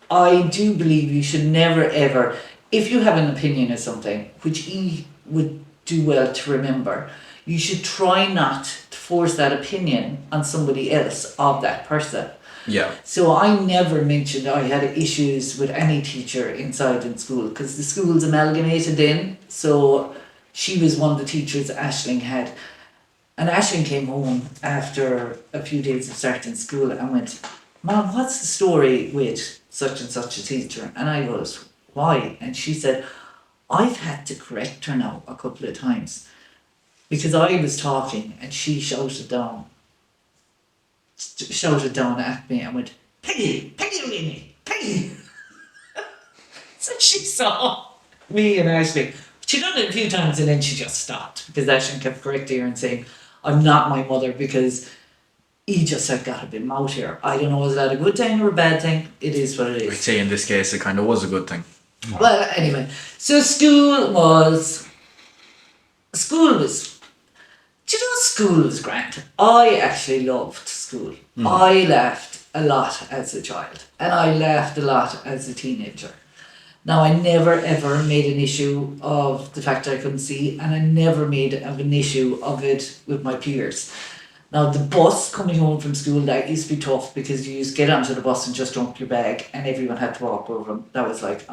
I do believe you should never ever, if you have an opinion of something, which he would do well to remember, you should try not to force that opinion on somebody else of that person. Yeah. So I never mentioned I had issues with any teacher inside in school, because the school's amalgamated in. So she was one of the teachers Aisling had. And Aisling came home after a few days of starting school and went, Mom, what's the story with such and such a teacher? And I goes, why? And she said, I've had to correct her now a couple of times. because I was talking and she shouted down at me and went, Peggy Delaney, Peggy. So she saw me and Ashley. She done it a few times and then she just stopped because Ashley kept correcting her and saying, I'm not my mother because he just had got a bit moutier. I don't know, is that a good thing or a bad thing? It is what it is. I'd say in this case it kind of was a good thing. Well, anyway, so school was, do you know school was grand? I actually loved school. I laughed a lot as a child and I laughed a lot as a teenager. Now, I never ever made an issue of the fact that I couldn't see, and I never made an issue of it with my peers. Now, the bus coming home from school, that used to be tough because you used to get onto the bus and just dump your bag and everyone had to walk over them. That was like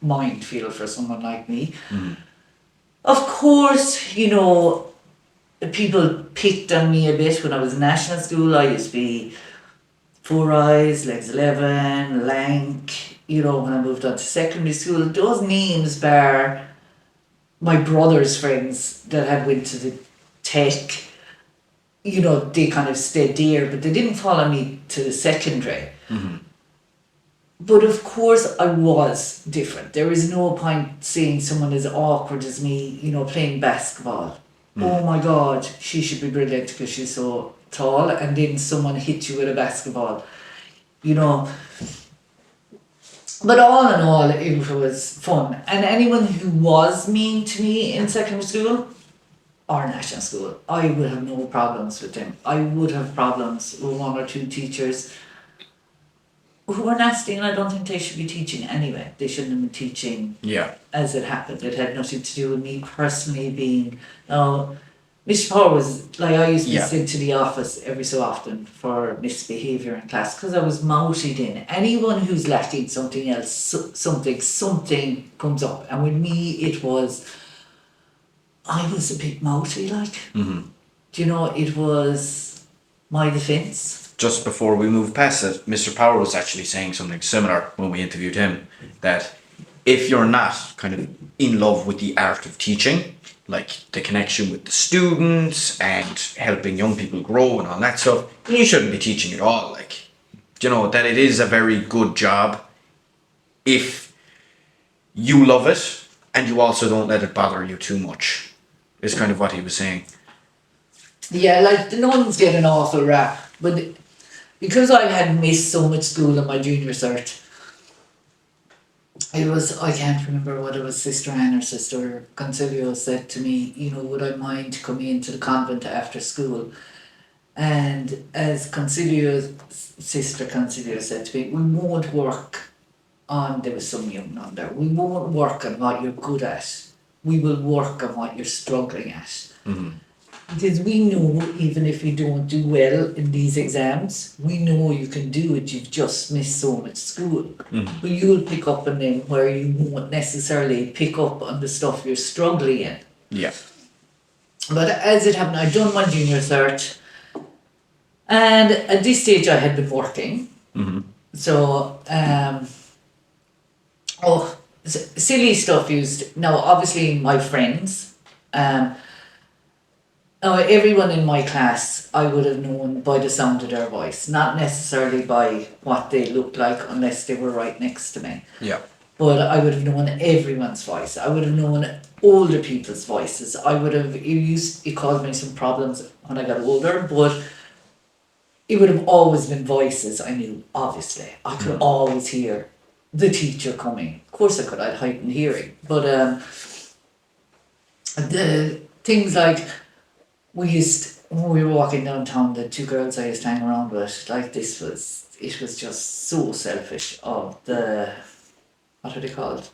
minefield for someone like me. Of course, you know, people picked on me a bit when I was in national school. I used to be 4 eyes, legs 11, lank. You know, when I moved on to secondary school, those names bar my brother's friends that had went to the tech, you know, they kind of stayed there, but they didn't follow me to the secondary. But of course I was different. There is no point saying someone as awkward as me, you know, playing basketball. Oh my God, she should be brilliant because she's so tall, and then someone hit you with a basketball, you know. But all in all, it was fun. And anyone who was mean to me in secondary school or national school, I would have no problems with them. I would have problems with one or two teachers who were nasty, and I don't think they should be teaching anyway. They shouldn't have been teaching as it happened. It had nothing to do with me personally being... Now, Mr. Power was, like, I used to be sent to the office every so often for misbehaviour in class because I was mouthy then. Anyone who's lacking something else, something comes up. And with me, it was, I was a bit mouthy, like. Do you know, it was my defence. Just before we move past it, Mr. Power was actually saying something similar when we interviewed him, that if you're not kind of in love with the art of teaching, like the connection with the students and helping young people grow and all that stuff, you shouldn't be teaching at all. Like, you know, that it is a very good job if you love it and you also don't let it bother you too much, is kind of what he was saying. Yeah, like the nuns get an awful rap, but because I had missed so much school in my junior cert, it was, I can't remember what it was, Sister Anne or Sister Concilio said to me, you know, would I mind coming into the convent after school? And as Sister Concilio said to me, we won't work on, there was some young nun there, we won't work on what you're good at, we will work on what you're struggling at. Because we know even if you don't do well in these exams, we know you can do it, you've just missed so much school. But you'll pick up on them where you won't necessarily pick up on the stuff you're struggling in. Yeah. But as it happened, I'd done my junior cert, and at this stage I had been working. So, silly stuff used. Now, obviously, my friends, everyone in my class I would have known by the sound of their voice, not necessarily by what they looked like unless they were right next to me. Yeah. But I would have known everyone's voice. I would have known older people's voices. It caused me some problems when I got older, but it would have always been voices I knew, obviously. I could always hear the teacher coming. Of course I could, I had heightened hearing. But the things like, when we were walking downtown, the two girls I used to hang around with, like it was just so selfish of the, what are they called?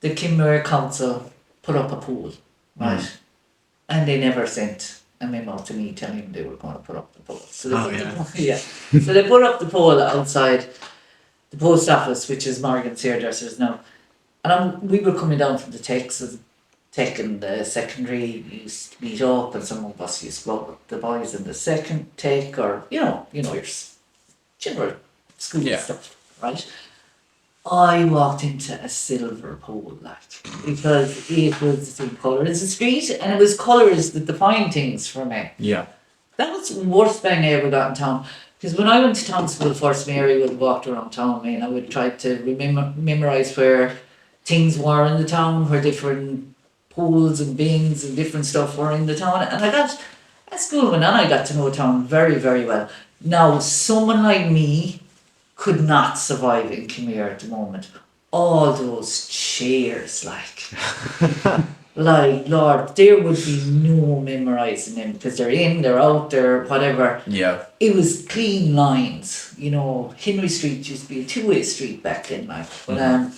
The Kimmer Council put up a pool, right? And they never sent a memo to me telling them they were going to put up the pole. So they So they put up the pole outside the post office, which is Morgan's hairdressers now. And we were coming down from the tech and the secondary used to meet up, and some of us used to go out with the boys in the second tech, or you know your general school stuff, right? I walked into a silver pole, like, because it was the same colour as the street, and it was colours that defined things for me. Yeah. That was the worst bang I ever got in town. Because when I went to town school first, Mary would walk around town, me, and I would try to memorise where things were in the town, where different pools and bins and different stuff were in the town. And I got, as school went on, I got to know town very, very well. Now, someone like me could not survive in Khmer at the moment. All those chairs, like, Lord, there would be no memorising them because they're in, they're out, they're whatever. Yeah. It was clean lines, you know. Henry Street used to be a two-way street back then, like. But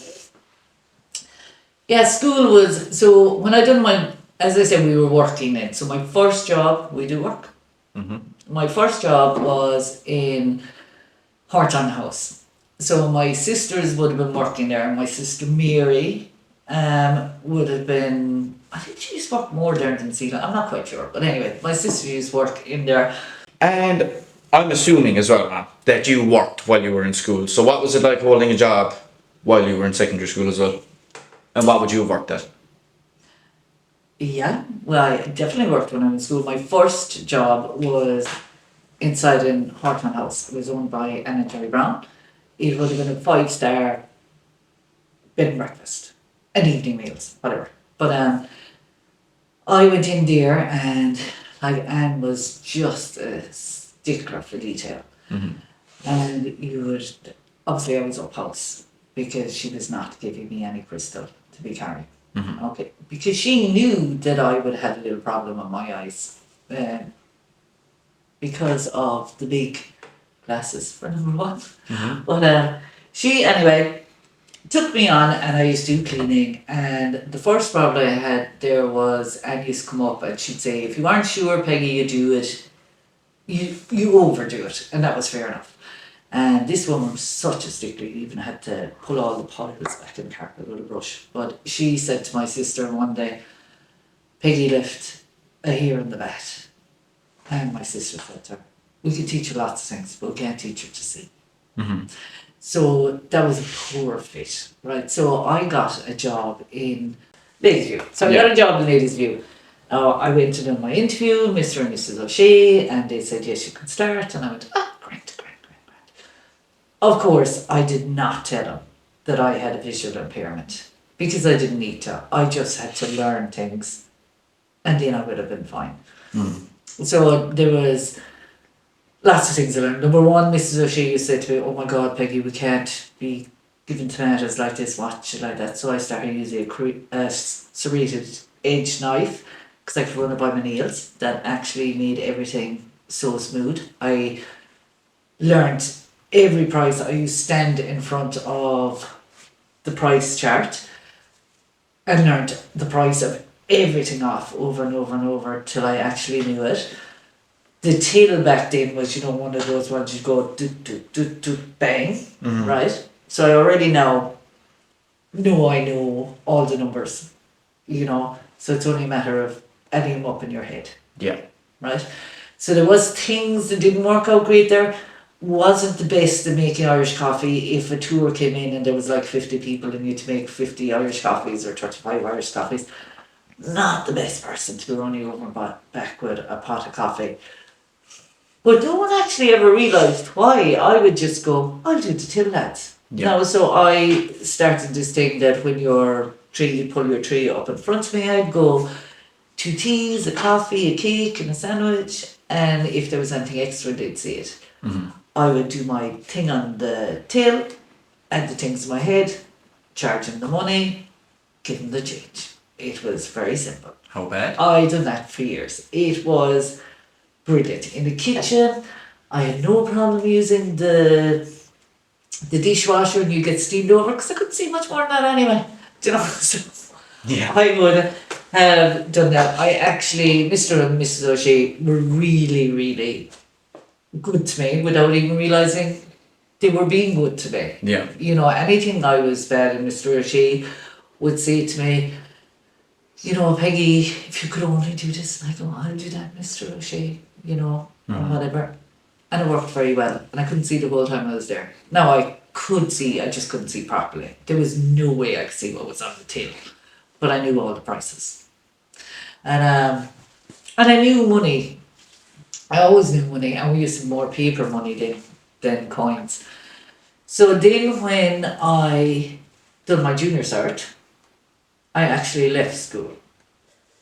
yeah, school was, so when I done my, as I said, we were working then. So my first job, we do work. My first job was in Horton House. So my sisters would have been working there, and my sister Mary would have been, I think she used to work more there than Celia, I'm not quite sure. But anyway, my sister used to work in there. And I'm assuming as well, man, that you worked while you were in school. So what was it like holding a job while you were in secondary school as well? And what would you have worked at? Yeah, well, I definitely worked when I was in school. My first job was inside in Horton House. It was owned by Anna and Jerry Brown. It would have been a 5-star bed and breakfast and evening meals, whatever. But I went in there, and like Anne was just a stickler for detail. And you would, obviously I was up house because she was not giving me any crystal to be carrying. Okay, because she knew that I would have a little problem with my eyes because of the big glasses, for number one. But she, anyway, took me on, and I used to do cleaning. And the first problem I had there was Anne used to come up and she'd say, if you aren't sure, Peggy, you do it, you overdo it. And that was fair enough. And this woman was such a stickler, you even had to pull all the piles back in the carpet with a brush. But she said to my sister one day, Peggy left a hair in the vat. And my sister said to her, we can teach her lots of things, but we can't teach her to see. So that was a poor fit, right? So I got a job in Ladies View. So I got a job in Ladies View. I went to do my interview, Mr. and Mrs. O'Shea, and they said, yes, you can start. And I went, great. Of course, I did not tell them that I had a visual impairment because I didn't need to. I just had to learn things, and then I would have been fine. So there was lots of things I learned. Number one, Mrs. O'Shea said to me, oh my God, Peggy, we can't be giving tomatoes like this, watch it like that. So I started using a serrated edge knife because I could run it by my nails. That actually made everything so smooth. I learned every price. I used to stand in front of the price chart and learned the price of everything off over and over and over till I actually knew it. The till back then was, you know, one of those ones you go do bang, right? So I already now know I know all the numbers, you know. So it's only a matter of adding them up in your head. Yeah. Right? So there was things that didn't work out great there. Wasn't the best at making Irish coffee. If a tour came in and there was like 50 people and you had to make 50 Irish coffees or 35 Irish coffees, not the best person to be running over and back with a pot of coffee. But no one actually ever realised why. I would just go, I'll do the till lads. Yeah. Now, so I started this thing that when you pull your tray up in front of me, I'd go 2 teas, a coffee, a cake and a sandwich, and if there was anything extra they'd see it. I would do my thing on the till, add the things in my head, charge him the money, give him the change. It was very simple. How bad? I done that for years. It was brilliant. In the kitchen, I had no problem using the dishwasher and you get steamed over because I couldn't see much more than that anyway. Do you know? So Yeah. I would have done that. I actually, Mr. and Mrs. O'Shea were really, really good to me without even realising they were being good to me. Yeah. You know, anything I was bad, and Mr. O'Shea would say to me, you know, Peggy, if you could only do this, and I go, I'll do that, Mr. O'Shea, you know, or whatever. And it worked very well, and I couldn't see the whole time I was there. Now, I could see, I just couldn't see properly. There was no way I could see what was on the till. But I knew all the prices. And I knew money. I always knew money, and we used to more paper money than coins. So then when I done my junior cert, I actually left school.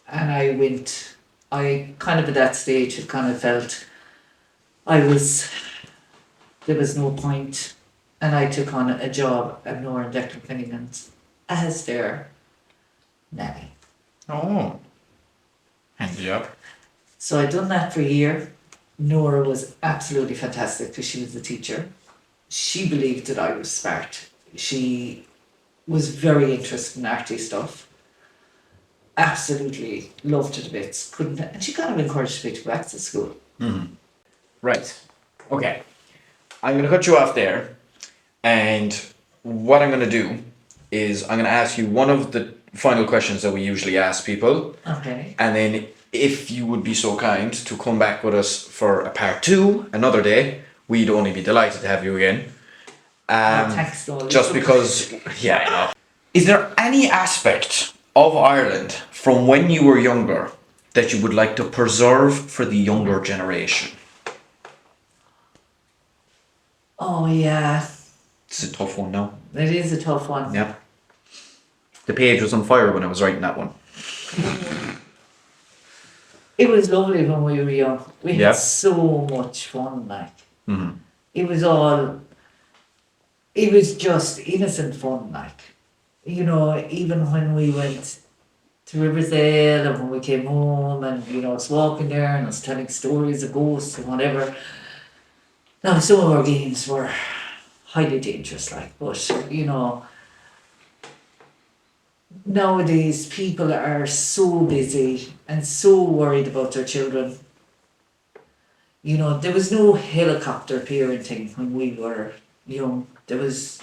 And I kind of at that stage had kind of felt there was no point, and I took on a job at Nora and Declan Finnegan's as their nanny. Oh. Handy job. So I'd done that for a year. Nora was absolutely fantastic because she was the teacher. She believed that I was smart. She was very interested in arty stuff. Absolutely loved it to bits. And she kind of encouraged me to go back to school. Mm-hmm. Right. Okay. I'm going to cut you off there. And what I'm going to do is I'm going to ask you one of the final questions that we usually ask people. Okay. And then if you would be so kind to come back with us for a part 2 another day, we'd only be delighted to have you again. Thanks, just because, yeah, I know. Is there any aspect of Ireland from when you were younger that you would like to preserve for the younger generation? Oh, yeah. It's a tough one now. It is a tough one. Yeah. The page was on fire when I was writing that one. It was lovely when we were young. We Yeah. had so much fun, like. Mm-hmm. It was just innocent fun, like. You know, even when we went to Riversdale and when we came home and, you know, us walking there and us telling stories of ghosts and whatever. Now, some of our games were highly dangerous, like, but, you know, nowadays people are so busy and so worried about their children. You know, there was no helicopter parenting when we were young. There was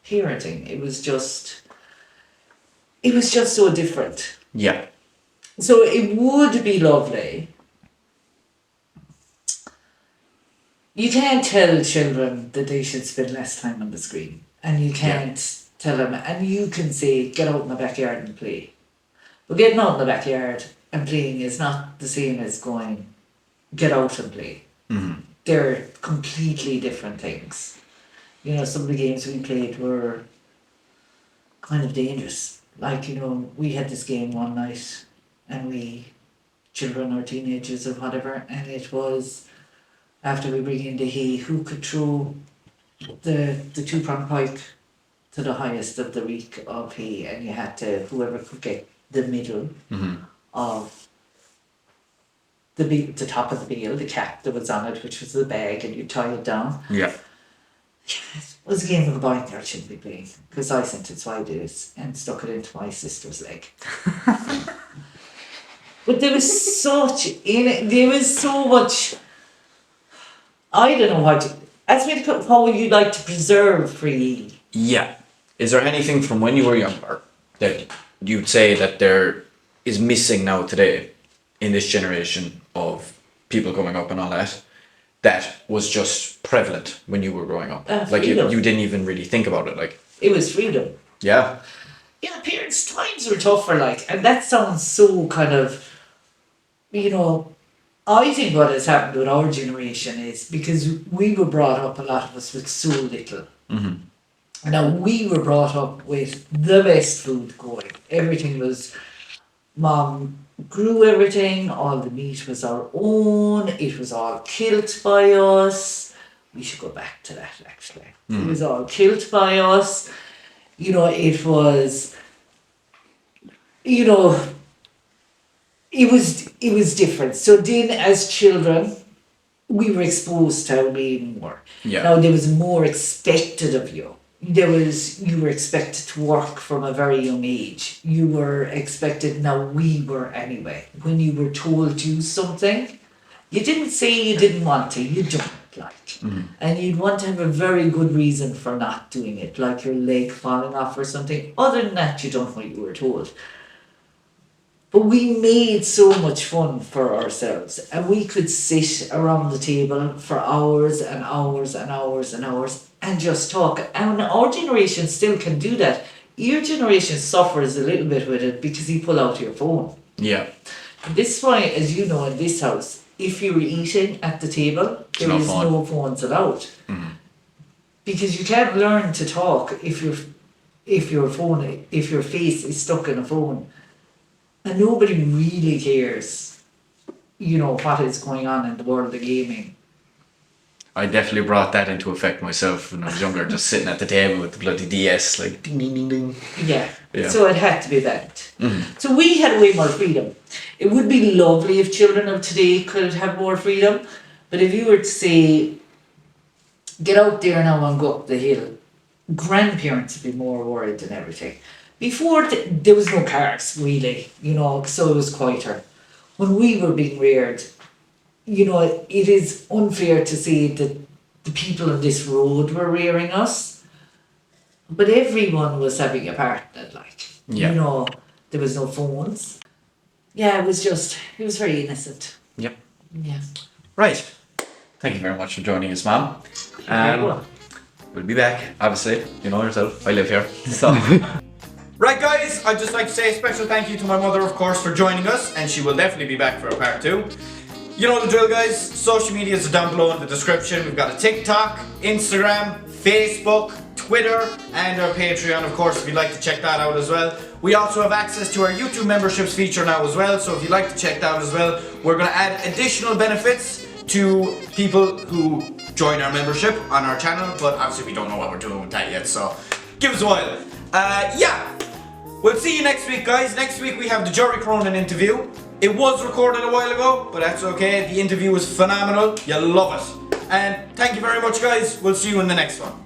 parenting. It was just so different. Yeah. So it would be lovely. You can't tell children that they should spend less time on the screen. And you can't tell them, and you can say, get out in the backyard and play. But getting out in the backyard and playing is not the same as going, get out and play. Mm-hmm. They're completely different things. You know, some of the games we played were kind of dangerous. Like, you know, we had this game one night and children or teenagers or whatever, and it was after we bring in the hay, who could throw the 2-prong pike to the highest of the reek of hay, and you had to, whoever could get the middle of the top of the bale, the cap that was on it, which was the bag, and you tie it down. Yeah. It was a game of a boy and girl shouldn't be playing, because I sent it sideways and stuck it into my sister's leg. But there was so much. I don't know what. Ask me what would you like to preserve for ye? Yeah. Is there anything from when you were younger that you'd say that there is missing now today in this generation of people coming up and all that was just prevalent when you were growing up? Like you didn't even really think about it, like. It was freedom. Yeah. Yeah, parents' times were tougher, like, and that sounds so kind of, you know, I think what has happened with our generation is because we were brought up, a lot of us, with so little. Mm-hmm. Now, we were brought up with the best food going. Everything was, Mom grew everything, all the meat was our own, it was all killed by us. We should go back to that, actually. It was all killed by us. You know, it was, you know, it was different. So then as children, we were exposed to way more. Yeah. Now there was more expected of you. You were expected to work from a very young age. You were expected, now we were anyway, when you were told to do something, you didn't say you didn't want to, you don't like. Mm-hmm. And you'd want to have a very good reason for not doing it, like your leg falling off or something. Other than that, you don't know what you were told. But we made so much fun for ourselves, and we could sit around the table for hours and hours and hours and hours and just talk. And our generation still can do that. Your generation suffers a little bit with it because you pull out your phone. Yeah. And this is why, as you know, in this house, if you're eating at the table, there is no phones allowed. Mm-hmm. Because you can't learn to talk if your face is stuck in a phone. And nobody really cares, what is going on in the world of gaming. I definitely brought that into effect myself when I was younger, just sitting at the table with the bloody DS, like ding ding ding ding. Yeah. Yeah. So it had to be banned. Mm-hmm. So we had way more freedom. It would be lovely if children of today could have more freedom, but if you were to say, get out there now and go up the hill, grandparents would be more worried than everything. Before, there was no cars, really, so it was quieter. When we were being reared, it is unfair to say that the people on this road were rearing us, but everyone was having a part in it, there was no phones. Yeah, it was very innocent. Yep. Yeah. Right. Thank you very much for joining us, Mom. Very well. We'll be back, obviously. You know yourself, I live here. So. Right, guys, I'd just like to say a special thank you to my mother, of course, for joining us, and she will definitely be back for a part 2. You know the drill, guys. Social medias are down below in the description. We've got a TikTok, Instagram, Facebook, Twitter, and our Patreon, of course, if you'd like to check that out as well. We also have access to our YouTube memberships feature now as well, so if you'd like to check that out as well, we're going to add additional benefits to people who join our membership on our channel, but obviously we don't know what we're doing with that yet, so give us a while. Yeah. We'll see you next week, guys. Next week we have the Jerry Cronin interview. It was recorded a while ago, but that's okay. The interview was phenomenal. You'll love it. And thank you very much, guys. We'll see you in the next one.